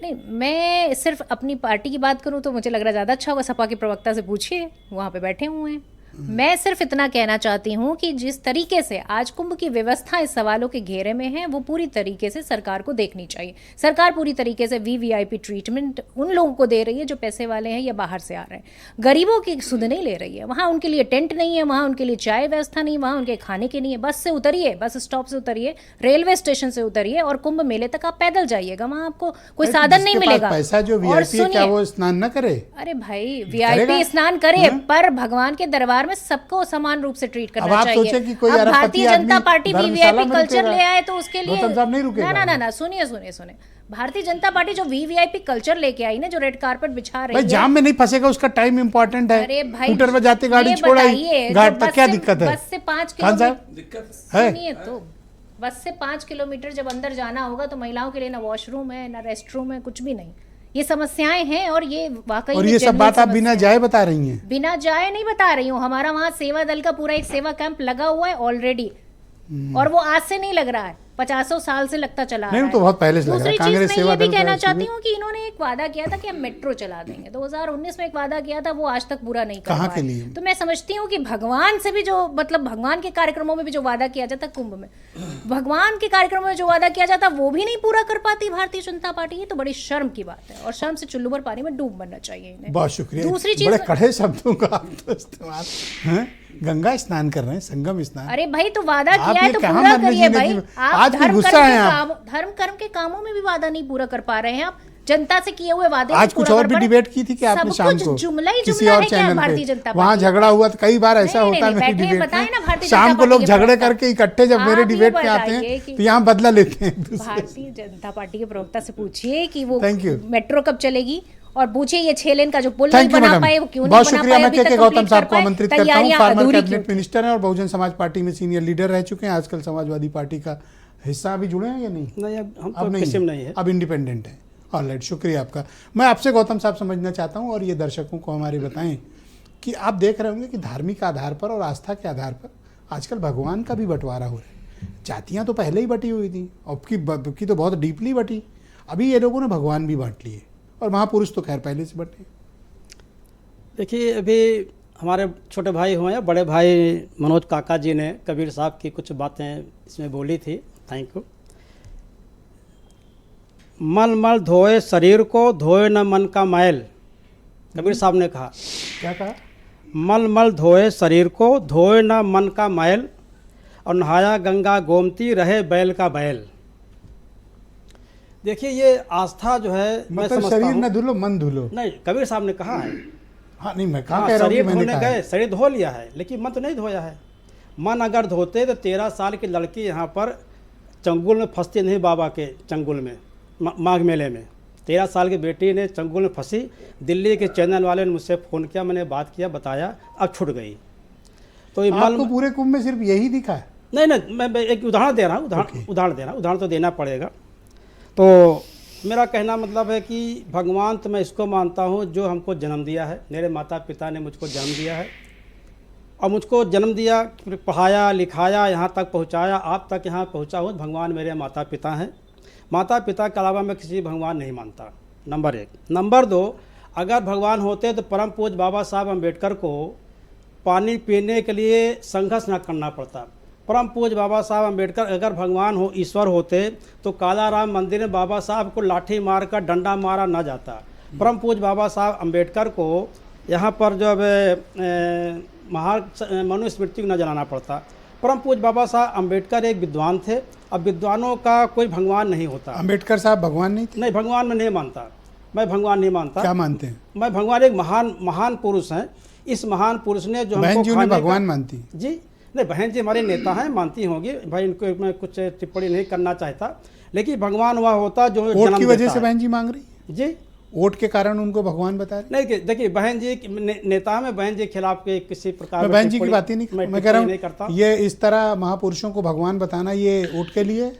नहीं, मैं सिर्फ अपनी पार्टी की बात करूं तो मुझे लग रहा है ज़्यादा अच्छा होगा। सपा के प्रवक्ता से पूछिए, वहाँ पे बैठे हुए हैं। मैं सिर्फ इतना कहना चाहती हूँ कि जिस तरीके से आज कुंभ की व्यवस्था इस सवालों के घेरे में है, वो पूरी तरीके से सरकार को देखनी चाहिए। सरकार पूरी तरीके से वीवीआईपी ट्रीटमेंट उन लोगों को दे रही है जो पैसे वाले हैं या बाहर से आ रहे हैं। गरीबों की सुध नहीं ले रही है। वहाँ उनके लिए टेंट नहीं है, वहाँ उनके लिए चाय व्यवस्था नहीं, वहाँ उनके खाने के नहीं है। बस से उतरिए, बस स्टॉप से उतरिए, रेलवे स्टेशन से उतरिए और कुंभ मेले तक आप पैदल जाइएगा। वहाँ आपको कोई साधन नहीं मिलेगा। पैसा जो वीआईपी है, क्या वो स्नान न करे? अरे भाई, वीआईपी स्नान करे, पर भगवान के दरबार में सबको समान रूप से ट्रीट करना चाहिए। कि कोई अब Bharatiya Janata party VVIP culture ले आए तो उसके लिए नहीं रुकेगा। ना, सुनिए। भारतीय जनता पार्टी जो वीवीआईपी कल्चर लेके आई ना, जो रेड कारपेट बिछा रही है, जाम में नहीं फंसेगा, उसका टाइम इंपॉर्टेंट है। अरे भाई, स्कूटर पर जाते गाड़ी छोड़ आई घाट तक, क्या दिक्कत है? बस से 5 किलोमीटर है। सुनिए तो, बस से 5 किलोमीटर जब अंदर जाना होगा तो महिलाओं के लिए ना वॉशरूम है, ना रेस्ट रूम है, कुछ भी नहीं। ये समस्याएं हैं और ये वाकई और ये सब बात आप बिना जाए बता रही हैं? बिना जाए नहीं बता रही हूँ। हमारा वहाँ सेवा दल का पूरा एक सेवा कैंप लगा हुआ है ऑलरेडी, और वो आज से नहीं लग रहा है, 50 साल से लगता चला रहा है। तो बहुत पहले से लग रहा है। दूसरी चीज मैं ये भी कहना चाहती हूँ कि इन्होंने एक वादा किया था कि हम मेट्रो चला देंगे। 2019 में एक वादा किया था, वो आज तक पूरा नहीं कर कहाँ के लिए? तो मैं समझती हूँ कि भगवान से भी जो, मतलब भगवान के कार्यक्रमों में भी जो वादा किया जाता, कुंभ में भगवान के कार्यक्रमों में जो वादा किया जाता वो भी नहीं पूरा कर पाती भारतीय जनता पार्टी। ये तो बड़ी शर्म की बात है, और शर्म से चुल्लू भर पानी में डूब मरना चाहिए इन्हें। बहुत शुक्रिया। दूसरी चीज, बड़े कड़े शब्दों का आप तो इस्तेमाल। गंगा स्नान कर रहे हैं, संगम स्नान। अरे भाई, तो वादा किया है तो पूरा करिए भाई। आप धर्म कर्म के कामों में भी वादा नहीं पूरा कर पा रहे हैं आप। जनता से किए हुए वादे आज कुछ और भी डिबेट की थी कि आपने शाम को किसी और चैनल पे, वहाँ झगड़ा हुआ तो कई बार ऐसा होता है मेरी डिबेट में, शाम को लोग झगड़े करके इकट्ठे जब मेरे डिबेट में आते हैं तो यहाँ बदला लेते हैं। भारतीय जनता पार्टी के प्रवक्ता से पूछिए कि वो मेट्रो कब चलेगी, और पूछिए ये 6 लेन का जो पुल नहीं बना पाए वो क्यों नहीं बना पाए। बहुत शुक्रिया। मैं के गौतम साहब को आमंत्रित करता हूँ। फॉर्मर कैबिनेट मिनिस्टर हैं और बहुजन समाज पार्टी में सीनियर लीडर रह चुके हैं। आजकल समाजवादी पार्टी का हिस्सा अभी जुड़े हैं या नहीं? अब नहीं है, अब इंडिपेंडेंट है। ऑलराइट, शुक्रिया आपका। मैं आपसे गौतम साहब समझना चाहता हूँ और ये दर्शकों को हमारे बताएं कि आप देख रहे होंगे कि धार्मिक आधार पर और आस्था के आधार पर आजकल भगवान का भी बंटवारा हो रहा है। जातियां तो पहले ही बटी हुई थी, अब की तो बहुत डीपली बटी। अभी ये लोगों ने भगवान भी बांट लिए, और महापुरुष तो खैर पहले से बटे। देखिए, अभी हमारे छोटे भाई हुए हैं, बड़े भाई मनोज काका जी ने कबीर साहब की कुछ बातें इसमें बोली थी। Thank you. मल मल धोए शरीर को, धोए न मन का मैल, कबीर साहब ने कहा। क्या कहा? मल मल धोए शरीर को, धोए न मन का मैल, और नहाया गंगा गोमती, रहे बैल का बैल। देखिए, ये आस्था जो है, मैं मतलब समझता शरीर हूं, न धुलो मन धुलो। नहीं, कबीर साहब ने कहा है। हाँ नहीं, मैं कहाँ हाँ, कह रहा हूँ कि शरीर मैंने धोने कहा गए, है। शरीर धो लिया है, लेकिन मन तो नहीं धोया है। मन अगर धोते तो 13 साल की लड़की यहाँ पर चंगुल में फंसती नहीं, बाबा के चंगुल में, माघ मेले में 13 साल की बेटी ने चंगुल में फंसी। दिल्ली के चैनल वाले ने मुझसे फ़ोन किया, मैंने बात किया, बताया, अब छूट गई। तो ये आपको पूरे कुंभ में सिर्फ यही दिखा है? नहीं, मैं एक उदाहरण दे रहा हूँ, उदाहरण तो देना पड़ेगा। तो मेरा कहना मतलब है कि भगवान तो मैं इसको मानता हूँ जो हमको जन्म दिया है। मेरे माता पिता ने मुझको जन्म दिया है, और मुझको जन्म दिया, पढ़ाया लिखाया, यहाँ तक पहुँचाया, आप तक यहाँ पहुँचा हूँ। भगवान मेरे माता पिता हैं। माता पिता के अलावा मैं किसी भगवान नहीं मानता, नंबर 1। नंबर 2, अगर भगवान होते तो परम पूज्य बाबा साहब अम्बेडकर को पानी पीने के लिए संघर्ष न करना पड़ता। परम पूज्य बाबा साहब अम्बेडकर अगर भगवान हो, ईश्वर होते, तो काला राम मंदिर में बाबा साहब को लाठी मारकर डंडा मारा ना जाता। परम पूज्य बाबा साहब अम्बेडकर को यहाँ पर जब मनुस्मृति को न जलाना पड़ता। परम पूज्य बाबा साहब अम्बेडकर एक विद्वान थे। अब विद्वानों का कोई भगवान नहीं होता। अम्बेडकर साहब भगवान नहीं थे? नहीं, भगवान में नहीं मानता, मैं भगवान नहीं मानता। क्या मानते हैं? मैं भगवान एक महान पुरुष हैं। इस महान पुरुष ने जो बहन जी उन्हें खाने भगवान मानती? जी नहीं, बहन जी हमारे नेता हैं, मानती होंगी भाई, इनको मैं कुछ टिप्पणी नहीं करना चाहता, लेकिन भगवान वह होता जो वोट की वजह से बहन जी मांग रही है? जी, वोट के कारण उनको भगवान बता रहे? नहीं, देखिए, बहन जी नेता में बहन जी के खिलाफ के किसी प्रकार मैं बहन जी की बात ही नहीं, मैं कह रहा हूँ ये इस तरह महापुरुषों को भगवान बताना, ये वोट के लिए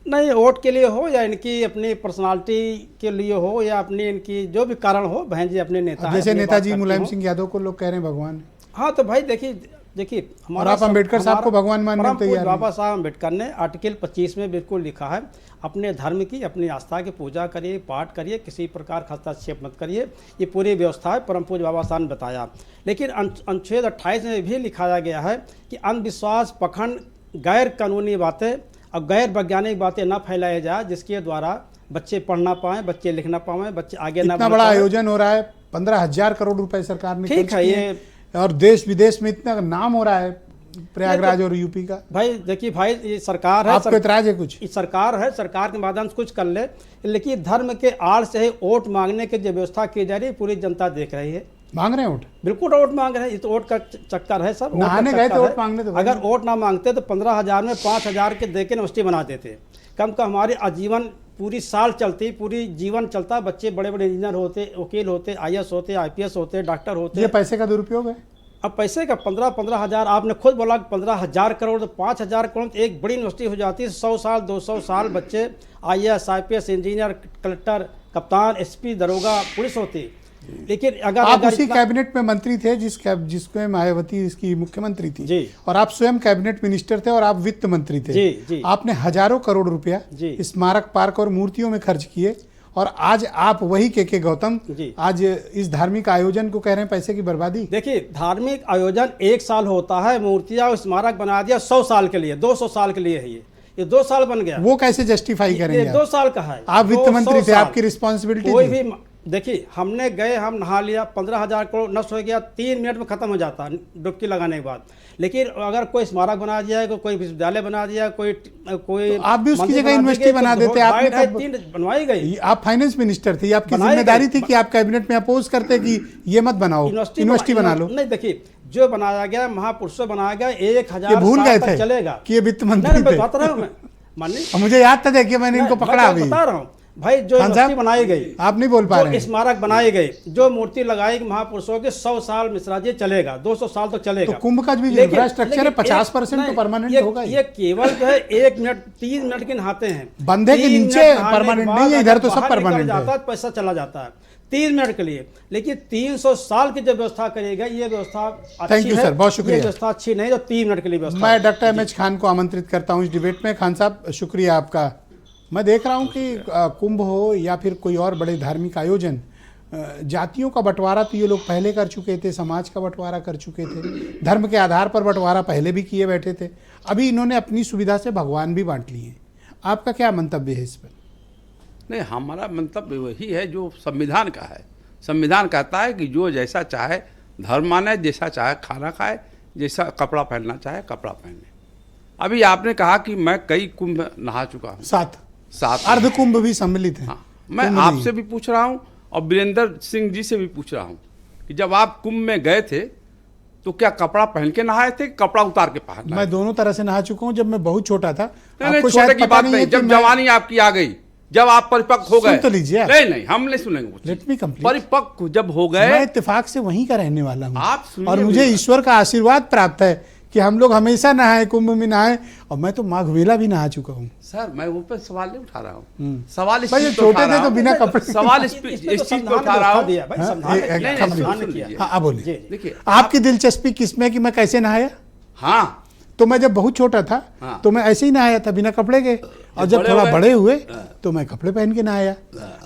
नहीं, वोट के लिए हो या इनकी अपनी पर्सनालिटी के लिए हो या अपनी इनकी जो भी कारण हो, बहन जी अपने नेता, जैसे नेताजी मुलायम सिंह यादव को लोग कह रहे हैं भगवान। हाँ, तो भाई देखिए और आप अम्बेडकर साहब को भगवान मानने को तैयार? बाबा साहब अम्बेडकर ने आर्टिकल 25 में बिल्कुल लिखा है, अपने धर्म की, अपनी आस्था की पूजा करिए, पाठ करिए, किसी प्रकार का हस्तक्षेप मत करिए। ये पूरी व्यवस्था है, परम पूज्य बाबा साहब ने बताया। लेकिन अनुच्छेद 28 में भी लिखाया गया है कि अंधविश्वास, पखंड, गैर कानूनी बातें और गैर वैज्ञानिक बातें न फैलाए जाए, जिसके द्वारा बच्चे पढ़ ना पाएँ, बच्चे लिख ना पाएँ, बच्चे आगे ना। इतना बड़ा आयोजन हो रहा है, 15,000 करोड़ रुपए सरकार ने ठीक है, ये और देश विदेश में इतना नाम हो रहा है प्रयागराज और यूपी का। भाई देखिए भाई, ये सरकार है, आपको इतराज है कुछ? सरकार है, सरकार के माध्यम से कुछ कर ले, लेकिन धर्म के आड़ से ही वोट मांगने की जो व्यवस्था की जा रही है, पूरी जनता देख रही है। मांग रहे हैं वोट? बिल्कुल वोट मांग रहे हैं, ये तो वोट का चक्कर है सब। नहाने गए तो वोट मांगने? तो अगर वोट ना मांगते तो 15,000 में 5,000 के दे के यूनिवर्सिटी बना देते। कम का हमारे आजीवन पूरी साल चलती, पूरी जीवन चलता, बच्चे बड़े बड़े इंजीनियर होते, वकील होते, IAS होते, IPS होते, डॉक्टर होते। ये पैसे का दुरुपयोग है। अब पैसे का 15,000 आपने खुद बोला 15,000 करोड़, तो 5,000 करोड़ तो एक बड़ी यूनिवर्सिटी हो जाती है। 100 साल 200 साल बच्चे IAS IPS इंजीनियर, कलेक्टर, कप्तान, SP, दरोगा, पुलिस होती। लेकिन अगर आप उसी कैबिनेट में मंत्री थे जिसको मायावती इसकी मुख्यमंत्री थी जी, और आप स्वयं कैबिनेट मिनिस्टर थे और आप वित्त मंत्री थे जी, जी। आपने हजारों करोड़ रुपया स्मारक, पार्क और मूर्तियों में खर्च किए, और आज आप वही के गौतम आज इस धार्मिक आयोजन को कह रहे हैं पैसे की बर्बादी। देखिए, धार्मिक आयोजन 1 साल होता है, मूर्तियां और स्मारक बना दिया 100 साल के लिए, 200 साल के लिए है। ये 2 साल बन गया, वो कैसे जस्टिफाई करेंगे? 2 साल का है। आप वित्त मंत्री थे, आपकी रिस्पॉन्सिबिलिटी कोई भी देखिए, हमने गए, हम नहा लिया, 15,000 करोड़ नष्ट हो गया, 3 मिनट में खत्म हो जाता डुबकी लगाने के बाद। लेकिन अगर कोई स्मारक बना दिया है, कोई विश्वविद्यालय बना दिया, कोई तो आप भी उसकी जगह यूनिवर्सिटी बना देते। आपने 3 बनवाई गई। आप फाइनेंस मिनिस्टर थे, आपकी जिम्मेदारी थी कि आप कैबिनेट में अपोज करते कि ये मत बनाओ, यूनिवर्सिटी बना लो। नहीं, देखिए, जो बनाया गया महापुरुषों बनाया गया, 1,000 भूल गए थे चलेगा कि ये वित्त मंत्री थे। बता रहा हूँ मैं, मुझे याद था, देखिए मैंने इनको पकड़ा। बता रहा हूँ, भाई जो खान साहब, यूनिवर्सिटी बनाई गई, आप नहीं बोल पा रहे जो हैं। स्मारक बनाए गए, जो मूर्ति लगाई महापुरुषों के 100 साल मिश्रा जी चलेगा, 200 साल तक चलेगा। तो कुंभ का जो लेकिन- इंफ्रास्ट्रक्चर है लेकिन 50% तो नहीं, परमानेंट होगा ही। ये केवल जो है 1 मिनट 3 मिनट के नहाते हैं, बंधे के 3 नीचे मिनट नहाने के परमानेंट बाद नहीं है, इधर तो अगर सब बाहर निकल परमानेंट है। जाता है, पैसा चला जाता है 3 मिनट के लिए। लेकिन 300 साल की जो व्यवस्था करेगा, ये व्यवस्था अच्छी Thank you, है, sir, बहुत शुक्रिया। ये व्यवस्था अच्छी नहीं, तो 3 मिनट के लिए व्यवस्था। मैं डॉक्टर एम एच खान को आमंत्रित करता हूं इस डिबेट में। खान साहब, शुक्रिया आपका। मैं देख रहा हूं कि कुंभ हो या फिर कोई और बड़े धार्मिक आयोजन, जातियों का बंटवारा तो ये लोग पहले कर चुके थे, समाज का बंटवारा कर चुके थे, धर्म के आधार पर बंटवारा पहले भी किए बैठे थे। अभी इन्होंने अपनी सुविधा से भगवान भी बांट लिए। आपका क्या मंतव्य है इस पर? नहीं, हमारा मंतव्य वही है जो संविधान का है। संविधान कहता है कि जो जैसा चाहे धर्म माने, जैसा चाहे खाना खाए, जैसा कपड़ा पहनना चाहे कपड़ा पहने। अभी आपने कहा कि मैं कई कुंभ नहा चुका हूँ, 7 अर्ध कुंभ भी सम्मिलित है। हाँ, मैं कुंभ आपसे नहीं। भी पूछ रहा हूँ और वीरेंद्र सिंह जी से भी पूछ रहा हूँ कि जब आप कुंभ में गए थे तो क्या कपड़ा पहन के नहाए थे, कपड़ा उतार के पहना? मैं दोनों तरह से नहा चुका हूँ। जब मैं बहुत छोटा था, नहीं, आपको छोटे शायद की पता बात नहीं नहीं, है कि जब मैं- जवानी आपकी आ गई, जब आप परिपक्व हो सुन गए तो लीजिए आप। नहीं, हम नहीं सुनेंगे वो चीज़। Let me complete. परिपक्व जब हो मैं गए, इत्तेफाक से वहीं का रहने वाला हूँ आप सुनिए और मुझे मेरी बात। ईश्वर का आशीर्वाद प्राप्त है कि हम लोग हमेशा नहाए, कुंभ में नहाए। और मैं तो माघ मेला भी नहा चुका हूँ। सर मैं वो पे सवाल नहीं उठा रहा हूँ, सवाल इस भाई, चीज ये पे छोटे उठा थे रहा तो हूँ। बिना कपड़े सवाल इस इसमें तो चीज पे संविधान उठा ने रहा व्यवस्था हूँ। दिया भाई, हाँ, संविधान ने एक- किया, एक- संविधान ने किया। हाँ, आप बोले। जी, जी। देखिए आपकी दिलचस्पी किसमें कि मैं कैसे नहाया? हाँ, तो मैं जब बहुत छोटा था हाँ। तो मैं ऐसे ही नहाया था बिना कपड़े के, और जब बड़े थोड़ा हुए? बड़े हुए तो मैं कपड़े पहन के नहाया।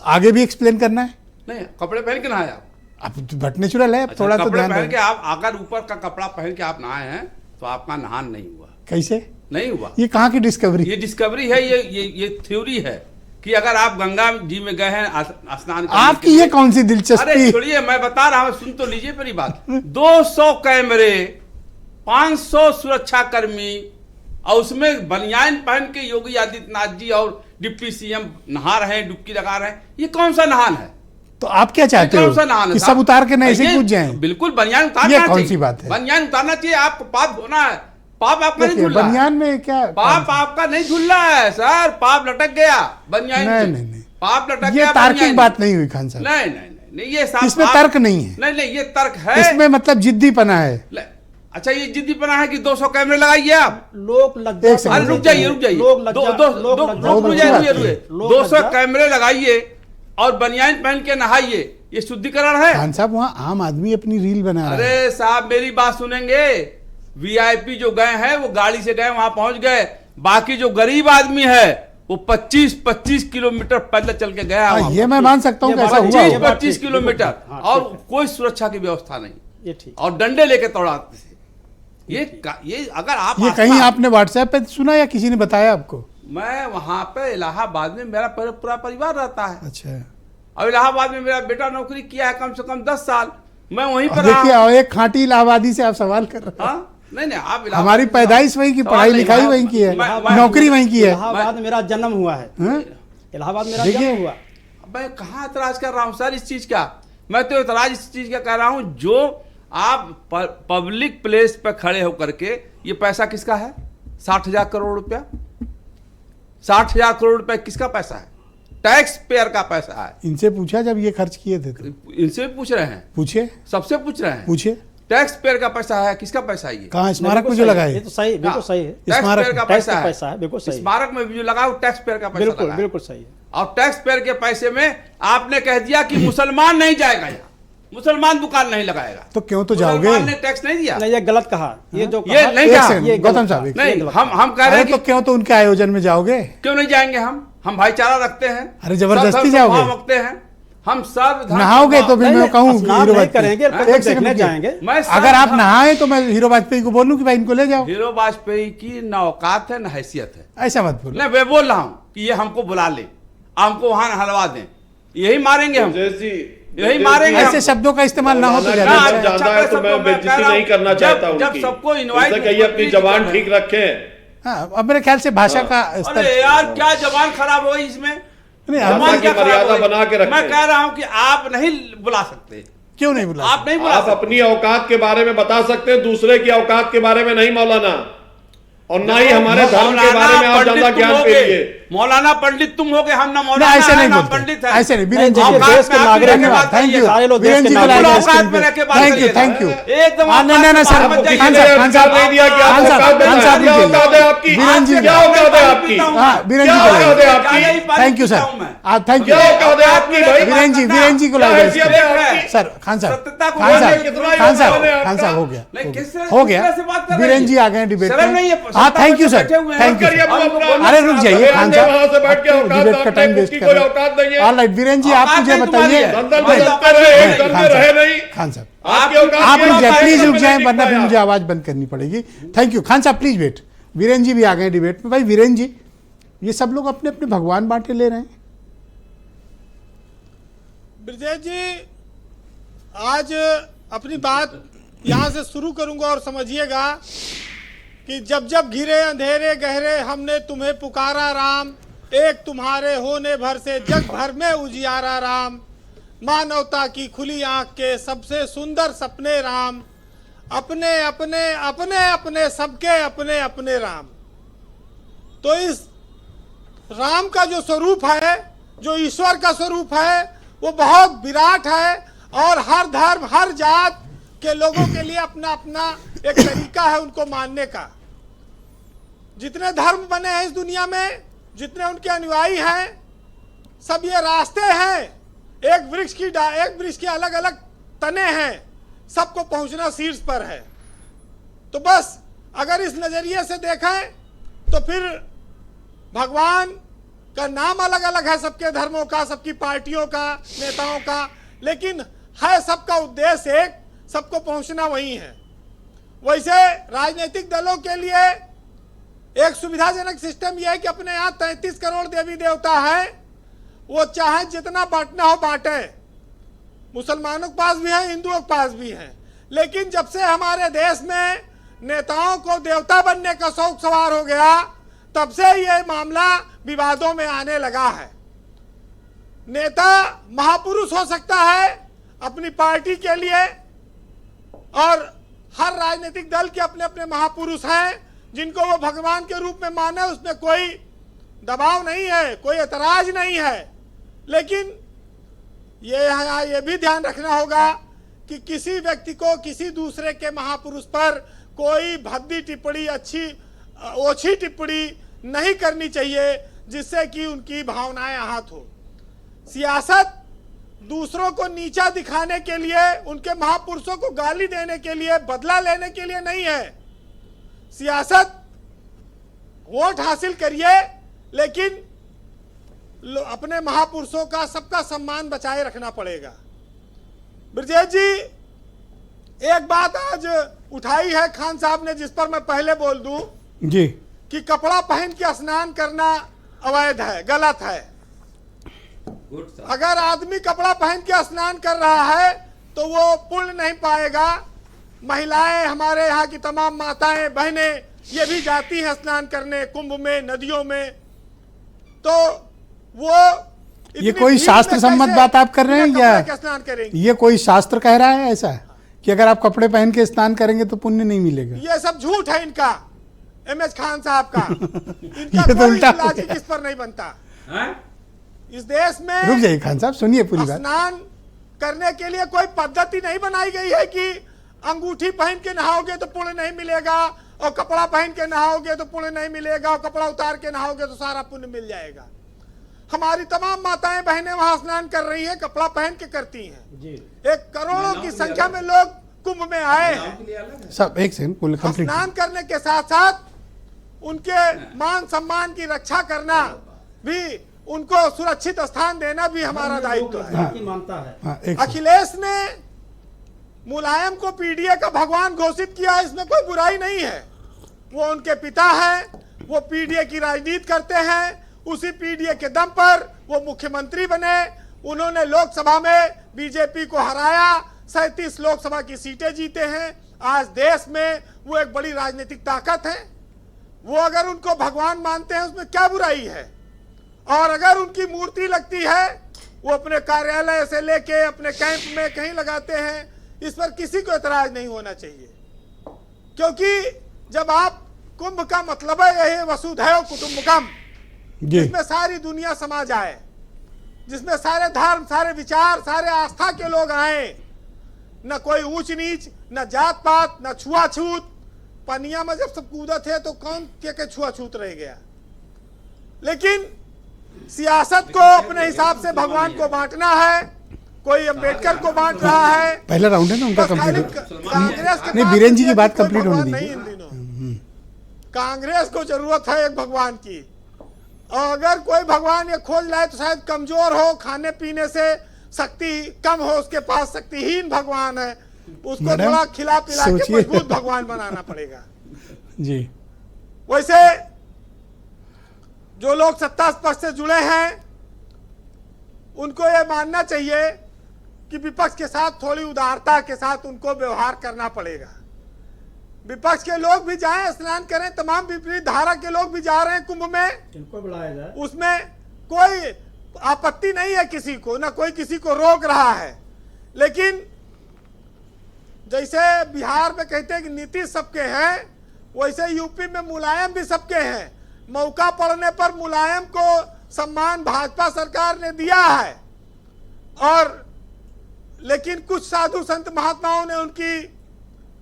आगे भी एक्सप्लेन करना है? नहीं कपड़े पहन के नहाया। अब बट नेचुरल है, अच्छा, थोड़ा तो कपड़े ध्यान पहन के दें। आप अगर ऊपर का कपड़ा पहन के आप नहाए हैं तो आपका नहान नहीं हुआ, कैसे? नहीं हुआ। ये कहाँ की डिस्कवरी? ये डिस्कवरी है, ये थ्योरी है कि अगर आप गंगा जी में गए हैं स्नान करने आपकी के ये लिए- कौन सी अरे दिलचस्पी? छोड़िए, मैं बता रहा हूँ, सुन तो लीजिए मेरी बात। 200 कैमरे, 500 सुरक्षा कर्मी, और उसमें बनियान पहन के योगी आदित्यनाथ जी और डिप्टी सीएम नहा रहे हैं, डुबकी लगा रहे हैं। ये कौन सा नहान है? तो आप क्या चाहते ये हो कौन सा नहान है कि साहब? सब उतार के नहीं ऐसे ये कूद जाएं? बिल्कुल बनियान उतारना ये चाहिए। कौन सी बात है? बनियान उतारना चाहिए, आपको पाप धोना है। पाप आपका नहीं देखिए, धुल रहा है। बनियान में क्या पाप आपका नहीं धुल रहा है सर, पाप लटक गया बनियान नहीं, से। नहीं, नहीं। पाप लटक ये गया तार्किक बनियान बात से। नहीं हुई खान साहब। नहीं नहीं नहीं नहीं, ये साहब इसमें आप- तर्क नहीं है। नहीं नहीं, ये तर्क है। इसमें मतलब जिद्दीपना है। अच्छा, ये जिद्दीपना है कि 200 कैमरे लगाइए आप। लोक लज्जा एक सेकंड। अरे रुक जाइए, रुक जाइए। लोक लज्जा, लोक लज्जा, बहुत अच्छी बात है। लोक 200 लज्जा। कैमरे लगाइए और बनियान पहन के नहाइए, ये शुद्धिकरण है? खान साहब, वहाँ आम आदमी अपनी रील बना रहा है। अरे साहब मेरी बात सुनेंगे। वीआईपी जो गए हैं वो गाड़ी से गए, वहां पहुंच गए। बाकी जो गरीब आदमी है वो 25-25 किलोमीटर पैदल चल के गया वहां। ये मैं मान सकता हूँ ये कि ऐसा बात- हुआ ये होगा। बात 25 ठीक, किलोमीटर हाँ, और ठीक है। कोई सुरक्षा की व्यवस्था नहीं, ये ठीक। और डंडे लेके तोड़ाते थे। ये अगर आप ये कहीं आपने व्हाट्सएप पे सुना या किसी ने बताया आपको? मैं वहां पे इलाहाबाद में मेरा पूरा परिवार रहता है, अच्छा। और इलाहाबाद में मेरा बेटा नौकरी किया है कम से कम 10 साल। मैं वहीं पर देखिए, रहा। और एक खांटी इलाहाबादी से आप सवाल कर रहे हैं। हाँ? नहीं नहीं, आप हमारी पैदाइश वहीं की, पढ़ाई लिखाई वहीं की है, नौकरी वहीं की है। इलाहाबाद में मेरा जन्म हुआ है। हाँ? इलाहाबाद मेरा देखिए। जन्म हुआ। मैं कहाँ एतराज कर रहा हूँ सर इस चीज का? मैं तो एतराज इस चीज का कर रहा हूँ जो आप पब्लिक प्लेस पे खड़े होकर के, ये पैसा किसका है? 60,000 करोड़ रुपया। 60,000 करोड़ रुपया किसका पैसा है? टैक्स पेयर का पैसा है। इनसे पूछा जब ये खर्च किए थे तो? इनसे भी पूछ रहे हैं, पूछे, सबसे पूछ रहे हैं। पूछे। टैक्स पेयर का पैसा है, किसका पैसा है ये? कहाँ स्मारक में बिल्कुल जो सही है, लगाए? ये तो सही, बिल्कुल हाँ, सही है। टैक्स स्मारक पेयर का टैक्स पैसा का है। पैसा है, बिल्कुल सही है। स्मारक में भी जो लगा वो टैक्स पेयर का पैसा बिल्कुल लगा है। बिल्कुल सही है। और टैक्स पेयर के पैसे में आपने कह दिया कि मुसलमान नहीं जाएगा यहाँ, मुसलमान दुकान नहीं लगाएगा। तो क्यों तो जाओगे? मुसलमान ने टैक्स नहीं दिया। नहीं, ये गलत कहा। ये जो ये कहा- नहीं एक कहा। सेकंड, ये गौतम गलत साहब, कहा। एक नहीं, गलत हम कह रहे अरे हैं तो कि क्यों तो उनके आयोजन में जाओगे? क्यों नहीं जाएंगे? हम भाईचारा रखते हैं। अरे जबरदस्ती सब धर्म जाओगे? समभाव रखते हैं हम सब। धर्म नहाओगे तो भी नहीं, मैं कहूँ स्नान हीरो नहीं वाजपेयी। करेंगे, एक देखने सेकंड रुकिए। जाएंगे। मैं सब अगर आप धर्म- नहाए तो मैं हीरो वाजपेयी को बोलूं कि भाई इनको ले जाओ। हीरो वाजपेयी की न औकात है न हैसियत है। ऐसा मत बोलो। नहीं, मैं बोल रहा हूँ कि ये हमको बुला ले, हमको वहां हलवा दें, यही मारेंगे हम। यही मारेंगे ऐसे हम। शब्दों का इस्तेमाल ना हो तो ज्यादा ना, अच्छा है। जानता है तो मैं बेइज्जती नहीं करना चाहता जब उनकी। सबको इनवाइट इससे कहिए अपनी जबान ठीक रखें। हाँ, अब मेरे ख्याल से भाषा का स्तर। अरे यार क्या जबान खराब हो गई इसमें? नहीं, जबान हमारी की क्या खराब मर्यादा हो गई? बना के रखें। मैं कह रहा हूं कि आप नहीं बुला सकते, क्यों नहीं बुला? आप नहीं बुला आप सकते। अपनी औकात के बारे में बता सकते हैं, दूसरे की औकात के बारे में नहीं मौलाना, और ना ही हमारे धर्म के बारे में आप ज्यादा ज्ञान पेलिए। मौलाना पंडित तुम हो गए, हम ना नहीं, मौलाना ऐसे है नहीं ना बोलते, पंडित है। ऐसे नहीं। बीरेन जी नहीं, औकात देश के में आप नागरिक रह के हैं, बात थैंक करिए। यू, सारे लोग देश बीरेन के जी को नागरिक लाइए हैं। स्क्रीन औकात में रह के पे। बात थैंक यू, करिए। Thank you. एकदम नहीं नहीं नहीं, सर, औकात में खान साहब, खान साहब, नहीं दिया, क्या खान साहब, औकात है? खान साहब, क्या रुकिए। औकात है आपकी? बीरेन जी, क्या औकात है आपकी? हाँ, बीरेन जी क्या को औकात है लाइए। आपकी? Thank you sir, thank you. क्या औकात है आपकी भाई? बीरेन जी को क्या लाइए हैसियत स्क्रीन है पे। आपकी? सर, खान साहब, सत्यता को खान साहब, कितना खान साहब, योगदान है खान आपका? साहब, हो गया, नहीं, किस तरह- हो किस गया। तरह से बात कर रहे बीरेन हैं? जी आ गए डिबेट शर्म में। नहीं है, हाँ, सत्ता थैंक यू पर सर, बैठे हुए हैं। थैंक यू करिए, सर। अपना- अरे रुक जाइए बयान खान दे, वहां से बैठ के साहब, औकात डिबेट का आपने, टाइम वेस्ट मुफ्ती कर को रहे औकात नहीं है। हैं। ऑलराइट, बीरेन जी आप औकात मुझे नहीं तुम्हारी बताइए। है। दंदल भाई, बदलते रहे, एक खान दल में रहे साहब, नहीं। खान साहब, आपकी औकात आप क्या रुक जाए, है? प्लीज रुक जाए, नहीं वरना फिर पाया। मुझे आवाज बंद करनी पड़ेगी। थैंक यू खान साहब, प्लीज वेट। वीरेन जी भी आ गए डिबेट में। भाई वीरेन जी, ये सब लोग अपने अपने भगवान बांटे ले रहे हैं। ब्रजेश जी, आज अपनी बात यहाँ से शुरू करूंगा और समझिएगा कि जब जब घिरे अंधेरे गहरे हमने तुम्हें पुकारा राम, एक तुम्हारे होने भर से जग भर में उजियारा राम, मानवता की खुली आंख के सबसे सुंदर सपने राम, अपने अपने अपने अपने सबके अपने अपने राम। तो इस राम का जो स्वरूप है, जो ईश्वर का स्वरूप है, वो बहुत विराट है और हर धर्म हर जात के लोगों के लिए अपना अपना एक तरीका है उनको मानने का। जितने धर्म बने हैं इस दुनिया में, जितने उनके अनुयायी हैं, सब ये रास्ते हैं। एक वृक्ष की अलग अलग तने हैं, सबको पहुंचना शीर्ष पर है। तो बस अगर इस नजरिए से देखें तो फिर भगवान का नाम अलग अलग है सबके धर्मों का, सबकी पार्टियों का, नेताओं का, लेकिन है सबका उद्देश्य एक, सबको पहुंचना वही है। वैसे राजनीतिक दलों के लिए एक सुविधाजनक सिस्टम यह है कि अपने यहाँ 33 करोड़ देवी देवता है, वो चाहे जितना बांटना हो बांटे। मुसलमानों के पास भी है, हिंदुओं के पास भी है, लेकिन जब से हमारे देश में नेताओं को देवता बनने का शौक सवार हो गया, तब से ये मामला विवादों में आने लगा है। नेता महापुरुष हो सकता है अपनी पार्टी के लिए, और हर राजनीतिक दल के अपने अपने महापुरुष हैं जिनको वो भगवान के रूप में माने, उसमें कोई दबाव नहीं है, कोई एतराज नहीं है। लेकिन ये भी ध्यान रखना होगा कि किसी व्यक्ति को किसी दूसरे के महापुरुष पर कोई भद्दी टिप्पणी, ओछी टिप्पणी नहीं करनी चाहिए जिससे कि उनकी भावनाएं आहत हो। सियासत दूसरों को नीचा दिखाने के लिए, उनके महापुरुषों को गाली देने के लिए, बदला लेने के लिए नहीं है। सियासत वोट हासिल करिए, लेकिन अपने महापुरुषों का सबका सम्मान बचाए रखना पड़ेगा। ब्रजेश जी, एक बात आज उठाई है खान साहब ने, जिस पर मैं पहले बोल दूं जी, कि कपड़ा पहन के स्नान करना अवैध है, गलत है। अगर आदमी कपड़ा पहन के स्नान कर रहा है तो वो पुण्य नहीं पाएगा। महिलाएं, हमारे यहाँ की तमाम माताएं बहनें, ये भी जाती हैं स्नान करने कुंभ में, नदियों में। तो वो ये कोई शास्त्र सम्मत बात आप कर रहे हैं या स्नान करेंगे? ये कोई शास्त्र कह रहा है ऐसा कि अगर आप कपड़े पहन के स्नान करेंगे तो पुण्य नहीं मिलेगा? ये सब झूठ है इनका, एमएच खान साहब का। इनका ये तो कोई उल्टा हो लॉजिक गया। इस पर नहीं बनता। हैं? इस देश में रुक जाइए खान साहब, सुनिए पूरी बात। स्नान करने के लिए कोई पद्धति नहीं बनाई गई है कि अंगूठी पहन के नहाओगे तो पुण्य नहीं मिलेगा, और कपड़ा पहन के नहाओगे तो पुण्य नहीं मिलेगा, और कपड़ा उतार के नहाओगे तो सारा पुण्य मिल जाएगा। हमारी तमाम माताएं बहनें वहां स्नान कर रही हैं, कपड़ा पहन के करती हैं। एक करोड़ों की संख्या में लोग कुंभ में आए हैं। सब एक सेकंड, पूरे कंप्लीट। स्नान करने के साथ साथ उनके मान सम्मान की रक्षा करना भी, उनको सुरक्षित स्थान देना भी हमारा दायित्व है। मानता है। हाँ, एक सेकंड। अखिलेश ने मुलायम को पीडीए का भगवान घोषित किया, इसमें कोई बुराई नहीं है। वो उनके पिता हैं, वो पीडीए की राजनीति करते हैं, उसी पीडीए के दम पर वो मुख्यमंत्री बने। उन्होंने लोकसभा में बीजेपी को हराया, 37 लोकसभा की सीटें जीते हैं। आज देश में वो एक बड़ी राजनीतिक ताकत है। वो अगर उनको भगवान मानते हैं, उसमें क्या बुराई है? और अगर उनकी मूर्ति लगती है, वो अपने कार्यालय से लेके अपने कैंप में कहीं लगाते हैं, इस पर किसी को एतराज नहीं होना चाहिए। क्योंकि जब आप कुंभ का मतलब है यही वसुधैव कुटुंबकम, जिसमें सारी दुनिया समा जाए, जिसमें सारे धर्म, सारे विचार, सारे आस्था के लोग आए, न कोई ऊंच नीच, न जात पात, न छुआछूत। पनिया में जब सब कूदा थे तो कौन के छुआछूत रह गया। लेकिन सियासत को अपने हिसाब से भगवान को बांटना है, कोई अंबेडकर को बांट रहा है। पहला राउंड है ना उनका कंप्लीट। कांग्रेस के नहीं, पास बीरेन जी की कोई बात कंप्लीट भगवान होनी नहीं थी। इन दिनों। कांग्रेस को जरूरत है एक भगवान की, और अगर कोई भगवान ये खोज लाए तो शायद कमजोर हो, खाने पीने से शक्ति कम हो, उसके पास शक्तिहीन भगवान है, उसको मैडम, थोड़ा खिला पिला के सोचिए। मजबूत भगवान बनाना पड़ेगा। जी, वैसे जो लोग सत्ता पक्ष से जुड़े हैं उनको ये मानना चाहिए कि विपक्ष के साथ थोड़ी उदारता के साथ उनको व्यवहार करना पड़ेगा। विपक्ष के लोग भी जाएं, स्नान करें, तमाम विपरीत धारा के लोग भी जा रहे हैं कुंभ में, इनको बुलाया जाए। उसमें कोई आपत्ति नहीं है किसी को, ना कोई किसी को रोक रहा है। लेकिन जैसे बिहार में कहते हैं कि नीतीश सबके हैं, वैसे यूपी में मुलायम भी सबके हैं। मौका पड़ने पर मुलायम को सम्मान भाजपा सरकार ने दिया है, और लेकिन कुछ साधु संत महात्माओं ने उनकी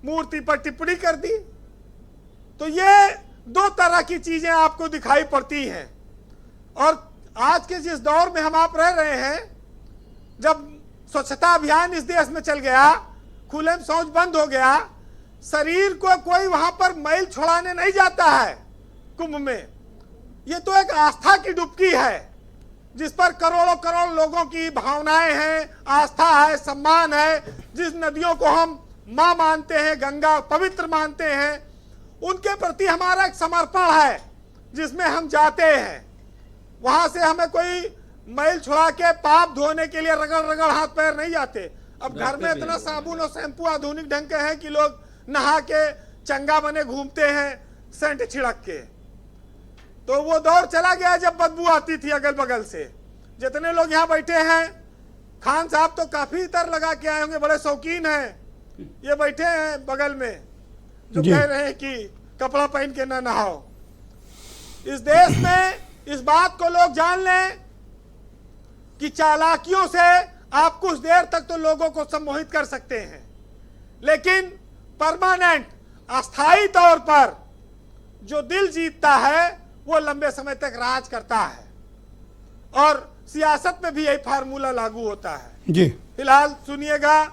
मूर्ति पर टिप्पणी कर दी। तो ये दो तरह की चीजें आपको दिखाई पड़ती हैं। और आज के जिस दौर में हम आप रह रहे हैं, जब स्वच्छता अभियान इस देश में चल गया, खुले में शौच बंद हो गया, शरीर को कोई वहां पर मैल छोड़ाने नहीं जाता है कुंभ में। ये तो एक आस्था की डुबकी है जिस पर करोड़ों करोड़ लोगों की भावनाएं हैं, आस्था है, सम्मान है। जिस नदियों को हम मां मानते हैं, गंगा पवित्र मानते हैं, उनके प्रति हमारा एक समर्पण है जिसमें हम जाते हैं। वहां से हमें कोई मैल छुड़ा के पाप धोने के लिए रगड़ रगड़ हाथ पैर नहीं जाते। अब घर में इतना साबुन और शैम्पू आधुनिक ढंग के हैं कि लोग नहा के चंगा बने घूमते हैं सेंट छिड़क के। तो वो दौर चला गया जब बदबू आती थी अगल बगल से। जितने लोग यहाँ बैठे हैं, खान साहब तो काफी इतर लगा के आए होंगे, बड़े शौकीन हैं। ये बैठे हैं बगल में जो कह रहे हैं कि कपड़ा पहन के ना नहाओ। इस देश में इस बात को लोग जान लें कि चालाकियों से आप कुछ देर तक तो लोगों को सम्मोहित कर सकते हैं, लेकिन परमानेंट अस्थायी तौर पर जो दिल जीतता है वो लंबे समय तक राज करता है। और सियासत में भी यही फार्मूला लागू होता है। जी, फिलहाल सुनिएगा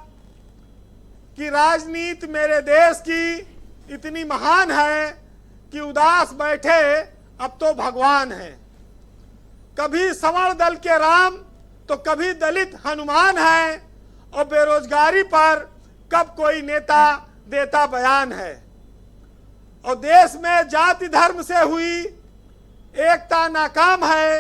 कि राजनीति मेरे देश की इतनी महान है कि उदास बैठे अब तो भगवान है। कभी सवर्ण दल के राम तो कभी दलित हनुमान है, और बेरोजगारी पर कब कोई नेता देता बयान है। और देश में जाति धर्म से हुई एकता नाकाम है।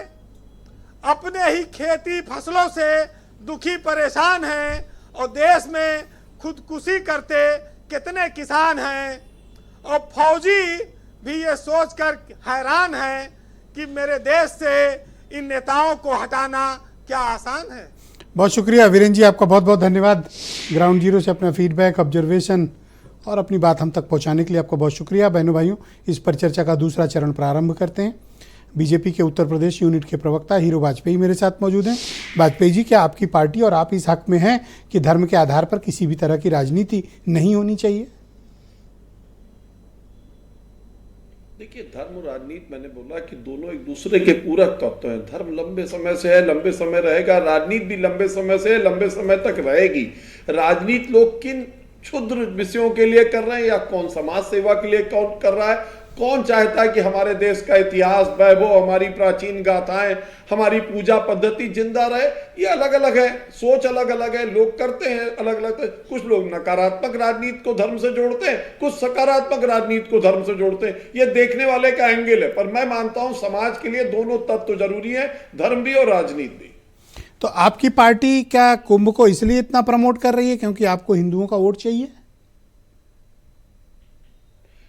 अपने ही खेती फसलों से दुखी परेशान हैं, और देश में खुदकुशी करते कितने किसान हैं। और फौजी भी ये सोचकर हैरान है कि मेरे देश से इन नेताओं को हटाना क्या आसान है। बहुत शुक्रिया वीरेन जी, आपका बहुत बहुत धन्यवाद। ग्राउंड जीरो से अपना फीडबैक, ऑब्जर्वेशन और अपनी बात हम तक पहुंचाने के लिए आपका बहुत शुक्रिया। बहनों भाइयों, इस परिचर्चा का दूसरा चरण प्रारंभ करते हैं। बीजेपी के उत्तर प्रदेश यूनिट के प्रवक्ता हीरो वाजपेयी मेरे साथ मौजूद हैं। वाजपेयी जी, क्या आपकी पार्टी और आप इस हक में हैं कि धर्म के आधार पर किसी भी तरह की राजनीति नहीं होनी चाहिए? देखिए, धर्म और राजनीति, मैंने बोला कि दोनों एक दूसरे के पूरक तत्व हैं। धर्म लंबे समय से है, लंबे समय रहेगा। राजनीति भी लंबे समय से है, लंबे समय तक रहेगी। राजनीति लोग किन क्षुद्र विषयों के लिए कर रहे हैं, या कौन समाज सेवा के लिए कौन कर रहा है, कौन चाहता है कि हमारे देश का इतिहास, वैभव, हमारी प्राचीन गाथाएं, हमारी पूजा पद्धति जिंदा रहे, ये अलग अलग है। सोच अलग अलग है, लोग करते हैं अलग अलग। कुछ लोग नकारात्मक राजनीति को धर्म से जोड़ते हैं, कुछ सकारात्मक राजनीति को धर्म से जोड़ते हैं। ये देखने वाले का एंगल है। पर मैं मानता हूं समाज के लिए दोनों तत्व जरूरी है, धर्म भी और राजनीति भी। तो आपकी पार्टी क्या कुंभ को इसलिए इतना प्रमोट कर रही है क्योंकि आपको हिंदुओं का वोट चाहिए?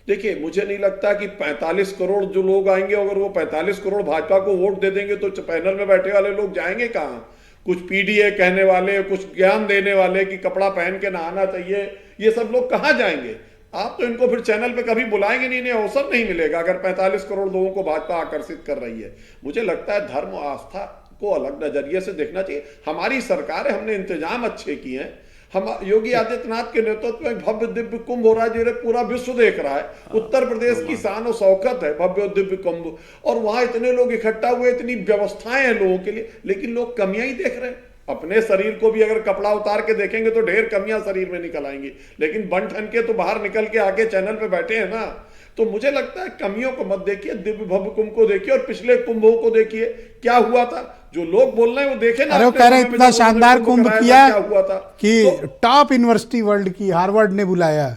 देखिए, मुझे नहीं लगता कि 45 करोड़ जो लोग आएंगे, अगर वो 45 करोड़ भाजपा को वोट दे देंगे तो पैनल में बैठे वाले लोग जाएंगे कहां? कुछ पीडीए कहने वाले, कुछ ज्ञान देने वाले कि कपड़ा पहन के नहाना चाहिए, ये सब लोग कहां जाएंगे? आप तो इनको फिर चैनल पे कभी बुलाएंगे नहीं, इन्हें अवसर नहीं मिलेगा अगर 45 करोड़ लोगों को भाजपा आकर्षित कर रही है। मुझे लगता है धर्म आस्था को अलग नजरिए से देखना चाहिए। हमारी सरकार है, हमने इंतजाम अच्छे किए हैं। हम योगी आदित्यनाथ के नेतृत्व में भव्य दिव्य कुंभ हो रहा है, जो पूरा विश्व देख रहा है। उत्तर प्रदेश की शान और शौकत है भव्य और दिव्य कुंभ, और वहां इतने लोग इकट्ठा हुए, इतनी व्यवस्थाएं हैं लोगों के लिए, लेकिन लोग कमियां ही देख रहे हैं। अपने शरीर को भी अगर कपड़ा उतार के देखेंगे तो ढेर कमियां शरीर में निकल आएंगी, लेकिन बन ठन के तो बाहर निकल के आके चैनल पे बैठे हैं ना। तो मुझे लगता है कमियों को मत देखिए, दिव्य भव्य कुंभ को देखिए और पिछले कुंभों को देखिए क्या हुआ था। जो लोग बोल रहे हैं वो देखे ना। अरे वो कह रहे हैं इतना शानदार कुंभ किया क्या हुआ था कि टॉप यूनिवर्सिटी वर्ल्ड की हार्वर्ड ने बुलाया।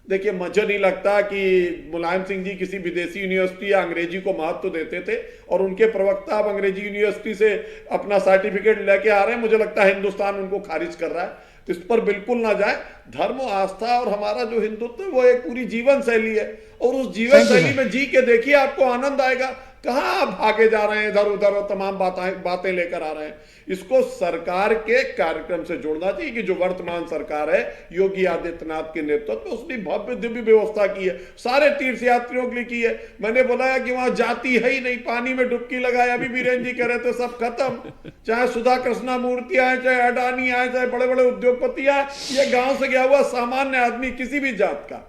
देखिए, मुझे नहीं लगता कि मुलायम सिंह जी किसी विदेशी यूनिवर्सिटी या अंग्रेजी को महत्व देते थे, और उनके प्रवक्ता अब अंग्रेजी यूनिवर्सिटी से अपना सर्टिफिकेट लेके आ रहे हैं। मुझे लगता है हिंदुस्तान उनको खारिज कर रहा है, तो इस पर बिल्कुल ना जाए। धर्म, आस्था और हमारा जो हिंदुत्व है वो एक पूरी जीवन शैली है, और उस जीवन शैली में जी के देखिए, आपको आनंद आएगा। कहां आप भागे जा रहे हैं इधर उधर और तमाम बातें लेकर आ रहे हैं। इसको सरकार के कार्यक्रम से जोड़ना चाहिए कि जो वर्तमान सरकार है योगी आदित्यनाथ के नेतृत्व में, उसने भव्य दिव्य व्यवस्था की है, सारे तीर्थ यात्रियों के लिए की है। मैंने बोला कि वहां जाति है ही नहीं, पानी में डुबकी लगाए। अभी बीरेन जी कह रहे थे सब खत्म, चाहे सुधा कृष्णा मूर्ति आए, चाहे अडानी आए, चाहे बड़े बड़े उद्योगपति आए, ये गांव से गया हुआ सामान्य आदमी किसी भी जात का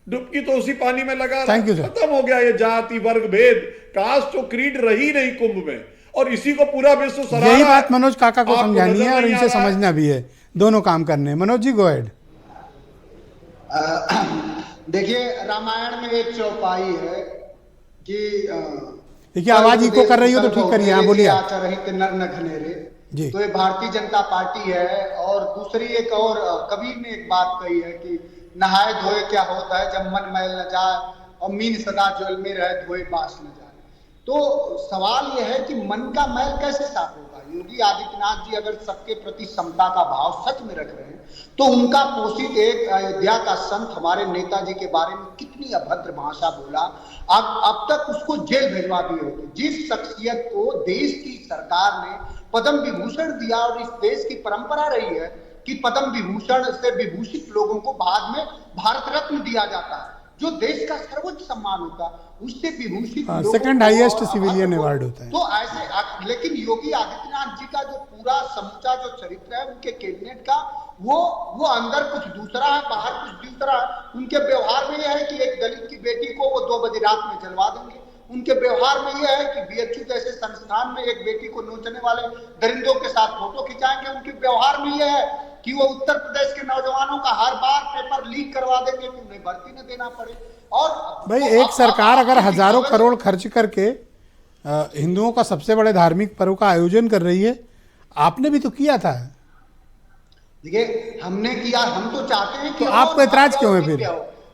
डुबकी तो उसी पानी में लगा रहा। खत्म हो गया ये जाति वर्ग भेद, कास्ट तो क्रीड रही नहीं कुंभ में, और इसी को पूरा विश्व सराहा। यही बात मनोज काका को समझानी है और इनसे समझना भी है, दोनों काम करने हैं। Manoj ji go ahead. देखिए, रामायण में एक चौपाई है कि देखिए आवाज इको कर रही हो तो ठीक करिए। हाँ बोलिए। नर न घनेरे। तो ये भारतीय जनता पार्टी है। और दूसरी एक और कबीर ने एक बात कही है कि नहाए धोए क्या होता है जब मन मैल न जाए, और मीन सदा जल में रहे धोए बास न जाए। तो सवाल यह है कि मन का मैल कैसे साफ होगा। योगी आदित्यनाथ जी अगर सबके प्रति समता का भाव सच में रख रहे हैं, तो उनका पोषित एक अयोध्या का संत हमारे नेताजी के बारे में कितनी अभद्र भाषा बोला, अब तक उसको जेल भेजवा दिए होते। जिस शख्सियत को देश की सरकार ने पद्म विभूषण दिया, और इस देश की परंपरा रही है कि पद्म विभूषण से विभूषित लोगों को बाद में भारत रत्न दिया जाता है, जो देश का सर्वोच्च सम्मान होता है, उससे विभूषित सेकंड हाईएस्ट सिविलियन अवार्ड होता है। तो ऐसे, लेकिन योगी आदित्यनाथ जी का जो पूरा समूचा जो चरित्र है उनके कैबिनेट का, वो अंदर कुछ दूसरा है, बाहर कुछ दूसरा है। उनके व्यवहार में यह है कि एक दलित की बेटी को वो 2 बजे रात में जलवा देंगे। उनके व्यवहार में यह है कि बीएचयू जैसे संस्थान में एक बेटी को नोचने वाले दरिंदों के साथ फोटो खिंचाएंगे। उनके व्यवहार में यह है कि वो उत्तर प्रदेश के नौजवानों का हर बार पेपर लीक करवा देंगे कि उन्हें भर्ती न देना पड़े। और भाई एक सरकार अगर हजारों करोड़ खर्च करके हिंदुओं का सबसे बड़े धार्मिक पर्व का आयोजन कर रही है, आपने भी तो किया था। देखिए, हमने किया, हम तो चाहते हैं कि तो आपको एतराज क्यों है फिर?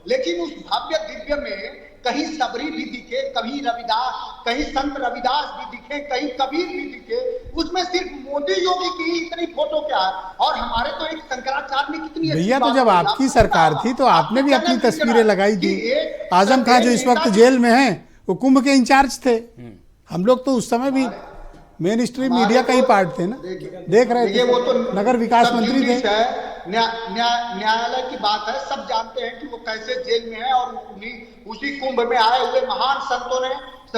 लेकिन उस भव्य दिव्य में कहीं सबरी भी दिखे, कहीं रविदास, कहीं संत रविदास भी दिखे, कहीं कबीर भी दिखे, उसमें सिर्फ मोदी योगी की इतनी फोटो क्या है। और हमारे तो एक शंकराचार्य ने कितनी भैया, तो जब आपकी सरकार थी तो आपने भी अपनी तस्वीरें लगाई थी। आजम खान जो इस वक्त जेल में हैं, वो कुंभ के इंचार्ज थे। हम लोग तो उस समय भी मेन स्ट्रीम मीडिया का ही पार्ट थे ना, देख रहे थे। वो तो नगर विकास मंत्री थे। न्यायालय की बात है, सब जानते हैं कि वो कैसे जेल में है। और उसी कुंभ में आए हुए महान संतों ने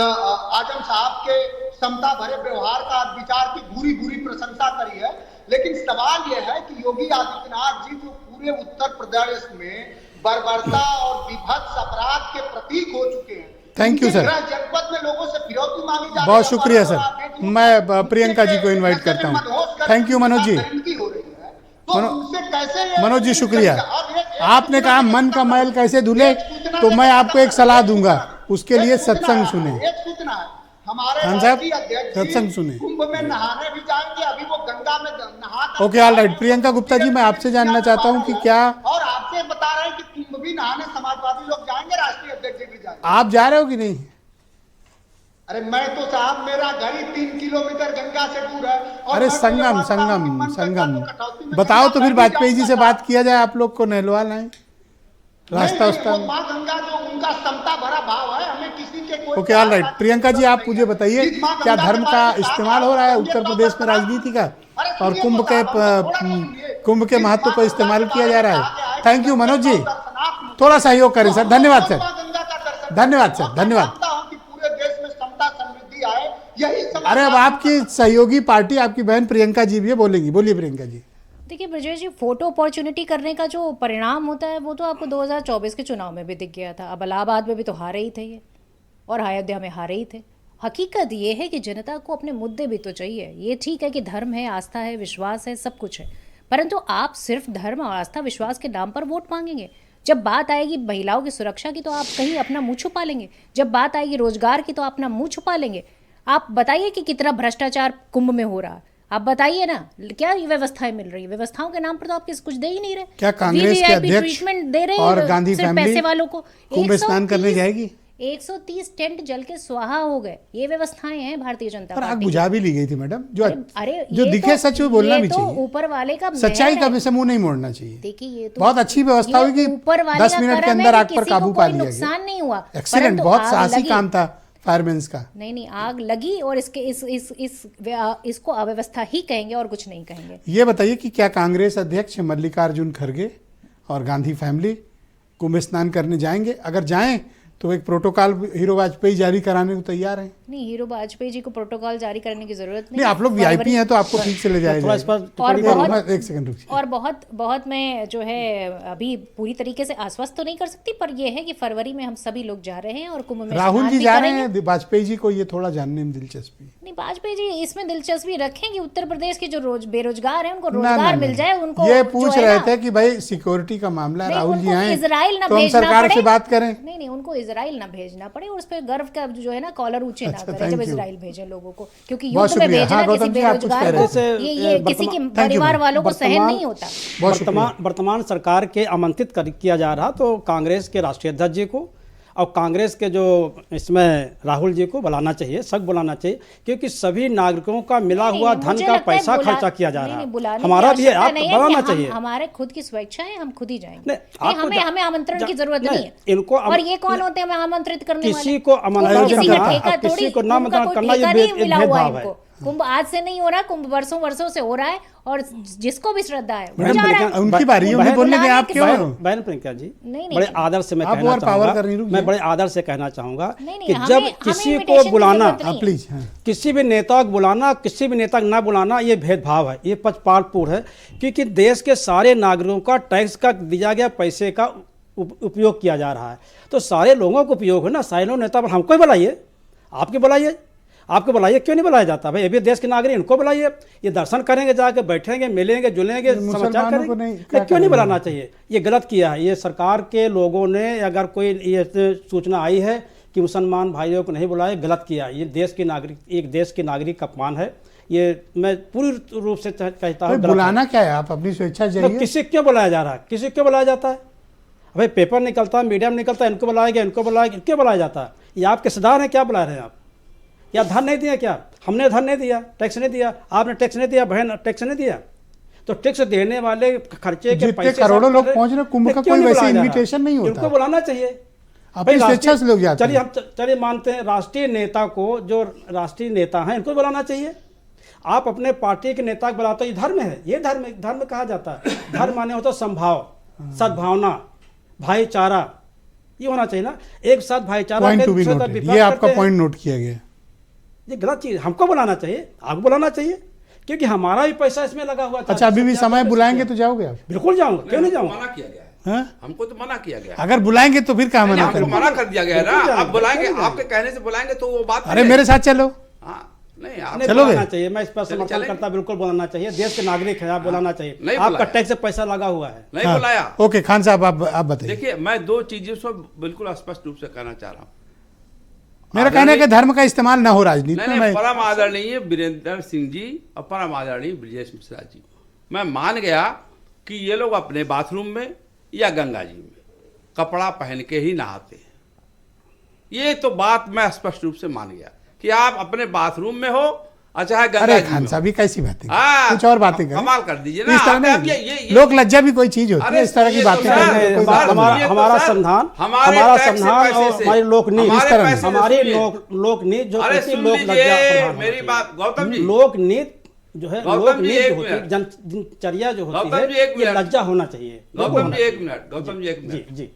आजम साहब के समता भरे व्यवहार का, विचार की बुरी प्रशंसा करी है। लेकिन सवाल यह है कि योगी आदित्यनाथ जी जो पूरे उत्तर प्रदेश में बर्बरता और विभत्स अपराध के प्रतीक हो चुके हैं। Thank you sir. जनपद में लोगों से फिरौती मांगी जाती है। बहुत शुक्रिया सर। मैं प्रियंका जी को इनवाइट करता हूँ। Thank you Manoj ji. मनोज जी शुक्रिया। आपने कहा मन का मैल कैसे धुले, तो मैं आपको एक सलाह दूंगा, उसके लिए सत्संग सुने। एक सूचना है, हमारे खान साहब अध्यक्ष सत्संग सुने। कुंभ में नहाने भी जाएंगे, अभी वो गंगा में नहा। Okay all right. Priyanka Gupta ji, मैं आपसे जानना चाहता हूं कि क्या, और आपसे बता रहे हैं कि कुंभ भी नहाने समाजवादी लोग जाएंगे, राष्ट्रीय अध्यक्ष भी जाएंगे। आप जा रहे हो कि नहीं? अरे मैं तो साहब, मेरा घर ही 3 किलोमीटर गंगा से दूर है। अरे संगम बताओ तो फिर वाजपेयी जी से बात किया जाए, आप लोग को नहलवा लाएं रास्ता उस्ता। माँ गंगा जो उनका समता भरा भाव है, हमें किसी के कोई। Okay all right. Priyanka ji, आप मुझे बताइए क्या धर्म का इस्तेमाल हो रहा है उत्तर प्रदेश में राजनीति का, और कुंभ के महत्व को इस्तेमाल किया जा रहा है? थैंक यू मनोज जी, दर्शनात्मक थोड़ा सहयोग करें सर। धन्यवाद सर, गंगा का दर्शन धन्यवाद सर, और मैं धन्यवाद। चाहता हूं कि पूरे देश में समता समृद्धि आए, यही अरे अब आपकी सहयोगी पार्टी, आपकी बहन प्रियंका जी भी है, बोलेंगी। बोलिए प्रियंका जी। देखिए ब्रजेश जी, फोटो अपॉर्चुनिटी करने का जो परिणाम होता है वो तो आपको 2024 के चुनाव में भी दिख गया था। अब इलाहाबाद में भी तो हारे ही थे ये, और अयोध्या में हारे ही थे। हकीकत ये है कि जनता को अपने मुद्दे भी तो चाहिए। ये ठीक है कि धर्म है, आस्था है, विश्वास है, सब कुछ है, परंतु आप सिर्फ धर्म और आस्था विश्वास के नाम पर वोट मांगेंगे। जब बात आएगी महिलाओं की सुरक्षा की तो आप कहीं अपना मुंह छुपा लेंगे। जब बात आएगी रोजगार की तो अपना मुंह छुपा लेंगे। आप बताइए कि कितना भ्रष्टाचार कुंभ में हो रहा है, आप बताइए ना, क्या व्यवस्थाएं मिल रही है? व्यवस्थाओं के नाम पर तो आप कुछ दे ही नहीं रहे। क्या कांग्रेस के अध्यक्ष ट्रीटमेंट दे रहे और हैं गांधी सिर्फ फैमिली पैसे वालों को? कुंभ स्नान करने जाएगी? 130 टेंट जल के स्वाहा हो गए। ये व्यवस्थाएं हैं भारतीय जनता पर आग पार्टी बुझा भी ली गई थी मैडम। जो अरे जो ये दिखे तो- सच वो बोलना ये भी तो चाहिए। ऊपर वाले का सच्चाई मेहर का है। वैसे मुंह नहीं मोड़ना चाहिए। देखिए ये तो बहुत अच्छी व्यवस्था हुई कि ऊपर वाले 10 का मिनट के करम अंदर है आग कि पर किसी को काबू पा कोई लिया नुकसान गया। नहीं हुआ। एक्सीलेंट, परंतु बहुत आग साहसी लगी। काम था फायरमैन्स का। नहीं, आग लगी और इसको अव्यवस्था ही कहेंगे और कुछ नहीं कहेंगे। ये बताइए कि क्या कांग्रेस अध्यक्ष मल्लिकार्जुन खड़गे और गांधी फैमिली कुंभ स्नान करने जाएंगे? अगर जाएं तो एक प्रोटोकॉल हीरो वाजपेयी जारी कराने को तैयार हैं? नहीं, हीरो वाजपेयी जी को प्रोटोकॉल जारी करने की जरूरत नहीं, आप लोग वीआईपी हैं तो आपको ठीक से ले जाया थोड़ा इस जाएगा। पर टिप्पणी करूंगा। एक सेकंड रुकिए। और बहुत मैं जो है अभी पूरी तरीके से आश्वस्त तो नहीं कर सकती, पर यह है कि फरवरी में हम सभी लोग जा रहे हैं और कुंभ में राहुल स्नान जी भी जा रहे करेंगे। हैं, वाजपेयी जी को ये थोड़ा जानने में दिलचस्पी। नहीं, वाजपेयी जी इसमें दिलचस्पी रखेंगे, उत्तर प्रदेश के जो बेरोजगार हैं उनको ना, ना, रोजगार ना, मिल जाए। उनको ये जो पूछ है रहे ना- थे कि भाई सिक्योरिटी का मामला है, नहीं, राहुल जी उनको आए इजराइल ना तो हम भेजना सरकार पड़े। से बात करें। नहीं, उनको इजराइल ना भेजना पड़े और उस पर गर्व का जो है ना कॉलर ऊंचे ना अच्छा, करें thank जब you। इजराइल भेजे लोगों को, क्योंकि बहुत युद्ध में शुक्रिया। भेजना हाँ, किसी गौतम जी, आप कुछ कह बेरोजगार रहे को, थे। ये किसी के Thank you, परिवार वालों को सहन वर्तमान- नहीं होता। बहुत शुक्रिया। वर्तमान सरकार के आमंत्रित किया जा रहा तो कांग्रेस के राष्ट्रीय अध्यक्ष जी को और कांग्रेस के जो इसमें राहुल जी को बुलाना चाहिए, सख्त बुलाना चाहिए, क्योंकि सभी नागरिकों का मिला नहीं, हुआ नहीं, धन मुझे का लगता है पैसा बुला- खर्चा किया जा नहीं, रहा नहीं, है। बुलाने की हमारा भी है, आवश्यकता आप नहीं है बुलाना कि चाहिए। हमारे खुद की स्वेच्छा है, हम खुद ही जाएंगे। नहीं, नहीं, आपको हमें आमंत्रण की जरूरत नहीं है। इनको और ये कौन होते हैं हमें आमंत्रित करने वाले? किसी को आमंत्रण किसी करना, का ठेका अब किसी थोड़ी, को ना उनका आमंत्रण कोई करना, ये ठेका नहीं भेद- मिला हुआ है भेदभाव है। इनको। कुंभ आज से नहीं हो रहा, कुंभ वर्षों वर्षों से हो रहा है और जिसको भी श्रद्धा है वो मैडम, जा रहा प्रियंका, है। उनकी बारी है, उन्हें बोलने दें। आप क्यों? बहन प्रियंका जी, नहीं, नहीं, बड़े आदर से मैं आप कहना और पावर चाहूंगा, कर रही, रुकिए। मैं बड़े आदर से कहना चाहूंगा नहीं, नहीं, कि हमें- जब हमें किसी invitation को की बुलाना, जरूरत नहीं आप है। प्लीज। हाँ। किसी भी नेता को बुलाना, किसी भी नेता को ना बुलाना, ये भेदभाव है, ये पक्षपातपूर्ण है, क्योंकि देश के सारे नागरिकों का टैक्स का दिया गया पैसे का उपयोग किया जा रहा है, तो सारे लोगों को उपयोग है ना। सारे लोग नेता, हमको ही बुलाइए, आपके बुलाइए, आपको बुलाइए, क्यों नहीं बुलाया जाता? भाई ये भी देश के नागरिक, इनको बुलाइए, ये दर्शन करेंगे, जाके बैठेंगे, मिलेंगे, जुलेंगे, समाचार मुसलमानों करेंगे। को नहीं, नहीं, क्या क्यों नहीं करेंगे? बुलाना चाहिए? ये गलत किया है। ये सरकार के लोगों ने, अगर कोई ये सूचना आई है कि मुसलमान भाइयों को नहीं बुलाए, गलत किया। ये देश के नागरिक, एक देश के नागरिक का अपमान है। ये मैं पूरी रूप से कहता हूँ। बुलाना क्या है? आप अपनी स्वेच्छा जाइए। किसी क्यों बुलाया जा रहा है? किसी क्यों बुलाया जाता है? भाई पेपर निकलता है, मीडिया में निकलता है, इनको बुलाया गया, इनको बुलाया गया, क्यों बुलाया जाता है? ये आपके सरदार हैं, क्या बुला रहे हैं आप? या धन नहीं दिया क्या? हमने धन नहीं दिया, टैक्स नहीं दिया, आपने टैक्स नहीं दिया, बहन टैक्स नहीं दिया, तो टैक्स देने वाले खर्चे के जितने पैसे करोड़ों सब लोग कर- पहुंच रहे, कुंभ का क्यों कोई नहीं वैसे बुलाया जा रहा? इन्विटेशन नहीं होता। इनको बुलाना चाहिए। अपनी भाई स्वेच्छा से लोग जाते चलिए हैं। हम चलिए मानते हैं राष्ट्रीय नेता को, जो राष्ट्रीय नेता हैं, इनको बुलाना चाहिए। आप अपने पार्टी के नेता को बुलाते हो, ये धर्म है, ये धर्म कहा जाता है। धर्म माने होता सद्भाव, सद्भावना, भाईचारा, ये होना चाहिए ना, एक साथ भाईचारा। पॉइंट टू बी नोटेड, ये आपका पॉइंट नोट किया गया। ये गलत चीज, हमको बुलाना चाहिए, आपको बुलाना चाहिए, क्योंकि हमारा भी पैसा इसमें लगा हुआ था। अच्छा, अभी भी समय बुलाएंगे तो जाओगे आप? बिल्कुल जाऊंगा, क्यों नहीं जाऊंगा? मना किया गया है, हाँ? हमको तो मना किया गया है। अगर बुलाएंगे तो फिर कहाँ मना हमको करेंगे? मना कर दिया गया है बिल्कुल ना। जाएंगे, आप बुलाएंगे, बिल्कुल जाएंगे। आपके कहने से बुलाएंगे तो वो बात अरे है। मेरे साथ चलो। हाँ, नहीं आप नहीं, चलोगे? बुलाना चाहिए, मैं इस पर समर्थन चलेंगे। करता, बिल्कुल बुलाना चाहिए। देश के नागरिक है, आप बुलाना चाहिए। नहीं आपका बुलाया। टैक्स से पैसा लगा हुआ है। नहीं हाँ, बुलाया। ओके खान साहब, आप बताइए। देखिए, मैं दो चीजों से बिल्कुल स्पष्ट रूप से कहना चाह रहा हूँ। मेरा कहना है कि धर्म का इस्तेमाल ना हो राजनीति में। नहीं, मैं परम आदरणीय वीरेंद्र सिंह जी और परम आदरणीय ब्रजेश मिश्रा जी, मैं मान गया कि ये लोग अपने बाथरूम में या गंगा जी में कपड़ा पहन के ही नहाते हैं। ये तो बात मैं स्पष्ट रूप से मान गया कि आप अपने बाथरूम में हो, अच्छा है गंगा अरे जी खान में साहब, ये कैसी बातें कर? हाँ, कुछ और बातें करें। कमाल कर दीजिए ना। इस तरह आप नहीं, ये- लोक लज्जा भी कोई चीज होती अरे है, इस तरह की ये तो बातें सर, करने में कोई सर, बात नहीं। ये तो हमारा सर, संविधान, हमारे हमारा टैक्स से संविधान पैसे और से, हमारी लोकनीति, हमारे इस तरह पैसे से हमारी सुनिए। लोकनीति जो अरे कहती है, सुन लोक लीजिए लज्जा प्रधान मेरी होती बात, गौतम है। जी। लोकनीति जो है गौतम लोक जी, नीति एक जो होती है, मिनट। दिनचर्या जो होती गौतम जी, है, एक ये मिनट। लज्जा होना चाहिए। गौतम जी एक मिनट, गौतम जी एक जी मिनट। जी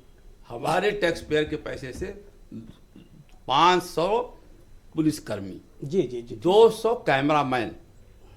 हमारे टैक्स पेयर के पैसे से 500 पुलिसकर्मी, जी जी जी 200 कैमरामैन,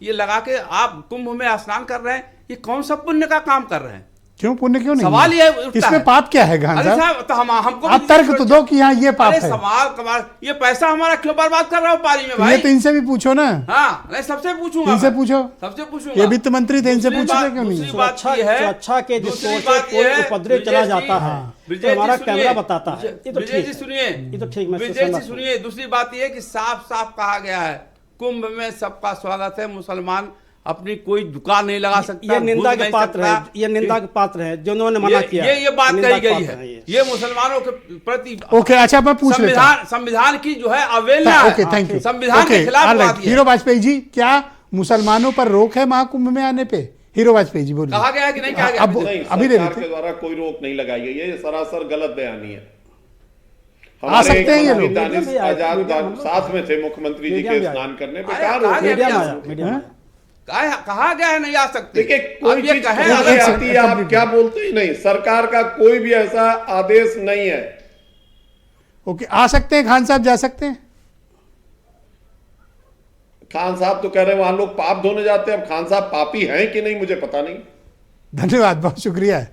ये लगा के आप कुंभ में स्नान कर रहे हैं, ये कौन सा पुण्य का काम कर रहे हैं? क्यों पुण्य क्यों नहीं सवाल है? ये उठता इसमें है। पाप क्या है खान अरे साहब? साहब, तो हमको आप भी तर्क तो दो कि यहाँ ये पाप अरे है। सवाल कमाल, ये पैसा हमारा क्यों बर्बाद कर रहा हो पानी में तो भाई? ये तो इनसे भी पूछो ना, हाँ, नहीं सबसे पूछूंगा, इनसे मैं। पूछो। सबसे पूछूंगा। ये वित्त मंत्री थे, इनसे दूसरी पूछोगे बात- क्यों नहीं? दूसरी बात ये है, सुरक्षा के दूसरी दृष्टिकोण से बात ये कोई है, उपद्रव चला ब्रिजेश जी, जाता है ब्रिजेश तो जी हमारा सुनिए, कैमरा बताता है, ये तो ब्रिजेश ठीक जी है। सुनिए, ये तो ठीक, मैं इससे ब्रिजेश जी सहमत हूँ। सुनिए, दूसरी बात ये है कि साफ साफ कहा गया है कुंभ में सबका स्वागत है, मुसलमान अपनी कोई दुकान नहीं लगा सकता, ये निंदा घुस के नहीं पात्र सकता। है, ये निंदा के पात्र है, जिन्होंने मना किया। ये बात निंदा कही के गई पात्र है, ये। ये मुसलमानों के प्रति ओके, अच्छा मैं पूछ लेता हूं। संविधान की जो है अवहेलना है। Okay, thank you. संविधान के ओके, खिलाफ ऑलराइट। बात ये है। हीरो वाजपेयी जी, क्या मुसलमानों पर रोक है महाकुंभ में आने पे? हीरो वाजपेयी जी बोलिए। कहा गया है कि नहीं कहा गया? अब नहीं, अभी दे सरकार देते। के द्वारा कोई रोक नहीं लगाई गई है, ये सरासर गलत बयानी है। आ सकते हैं ये लोग। दानिश मीडिया में आया, आजाद मीडिया में साथ में थे मुख्यमंत्री जी मीडिया के में आया। स्नान करने पे, अरे, कहा कहा रोक गया नहीं। मीडिया में नहीं आया, मीडिया में आया। कहा गया है नहीं आ सकते। देखिए, अब कोई ये चीज कहें कहीं अलग से एक बात। आती है, सेकंड, आप क्या बोलते ही नहीं, सरकार का कोई भी ऐसा आदेश नहीं है। ओके, आ सकते हैं खान साहब, जा सकते हैं। खान साहब तो कह रहे हैं वहां लोग पाप धोने जाते हैं, अब खान साहब पापी हैं कि नहीं मुझे पता नहीं। धन्यवाद, बहुत शुक्रिया।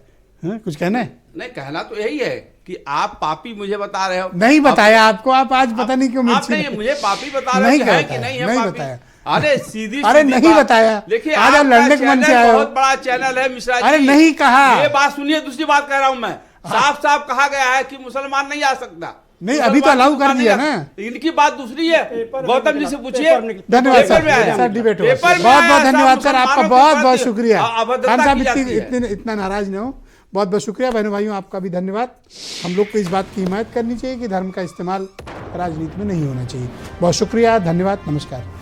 हाँ, कुछ कहना है? नहीं, कहना तो यही है कि आप पापी मुझे बता रहे हो। नहीं बताया आपको, आप आज पता नहीं क्यों आप मिर्ची नहीं, मुझे पापी बता रहे नहीं हो कि है बताया, कि नहीं है नहीं पापी? बताया। अरे सीधी अरे सीधी नहीं बात। बताया। देखिए, आज आप आपका लड़ने के मन से चैनल आए हो। बहुत बड़ा चैनल है मिश्रा जी। अरे नहीं कहा। ये बात सुनिए, दूसरी बात कह रहा हूं मैं, साफ साफ कहा गया है कि मुसलमान नहीं आ सकता। नहीं, अभी तो अलाउ कर दिया ना। इनकी बात दूसरी है, गौतम जी से पूछिए। धन्यवाद पेपर में सर, आया। सर डिबेट हुआ। पेपर में बहुत आया, बहुत धन्यवाद सर, आपका मुसलमानों के बहुत बहुत प्रति शुक्रिया। अभद्रता खान साहब की जाती है। इतना नाराज न हो, बहुत बहुत शुक्रिया। बहनों भाइयों, आपका भी धन्यवाद। हम लोग को इस बात की हिमायत करनी चाहिए कि धर्म का इस्तेमाल राजनीति में नहीं होना चाहिए। बहुत शुक्रिया, धन्यवाद, नमस्कार।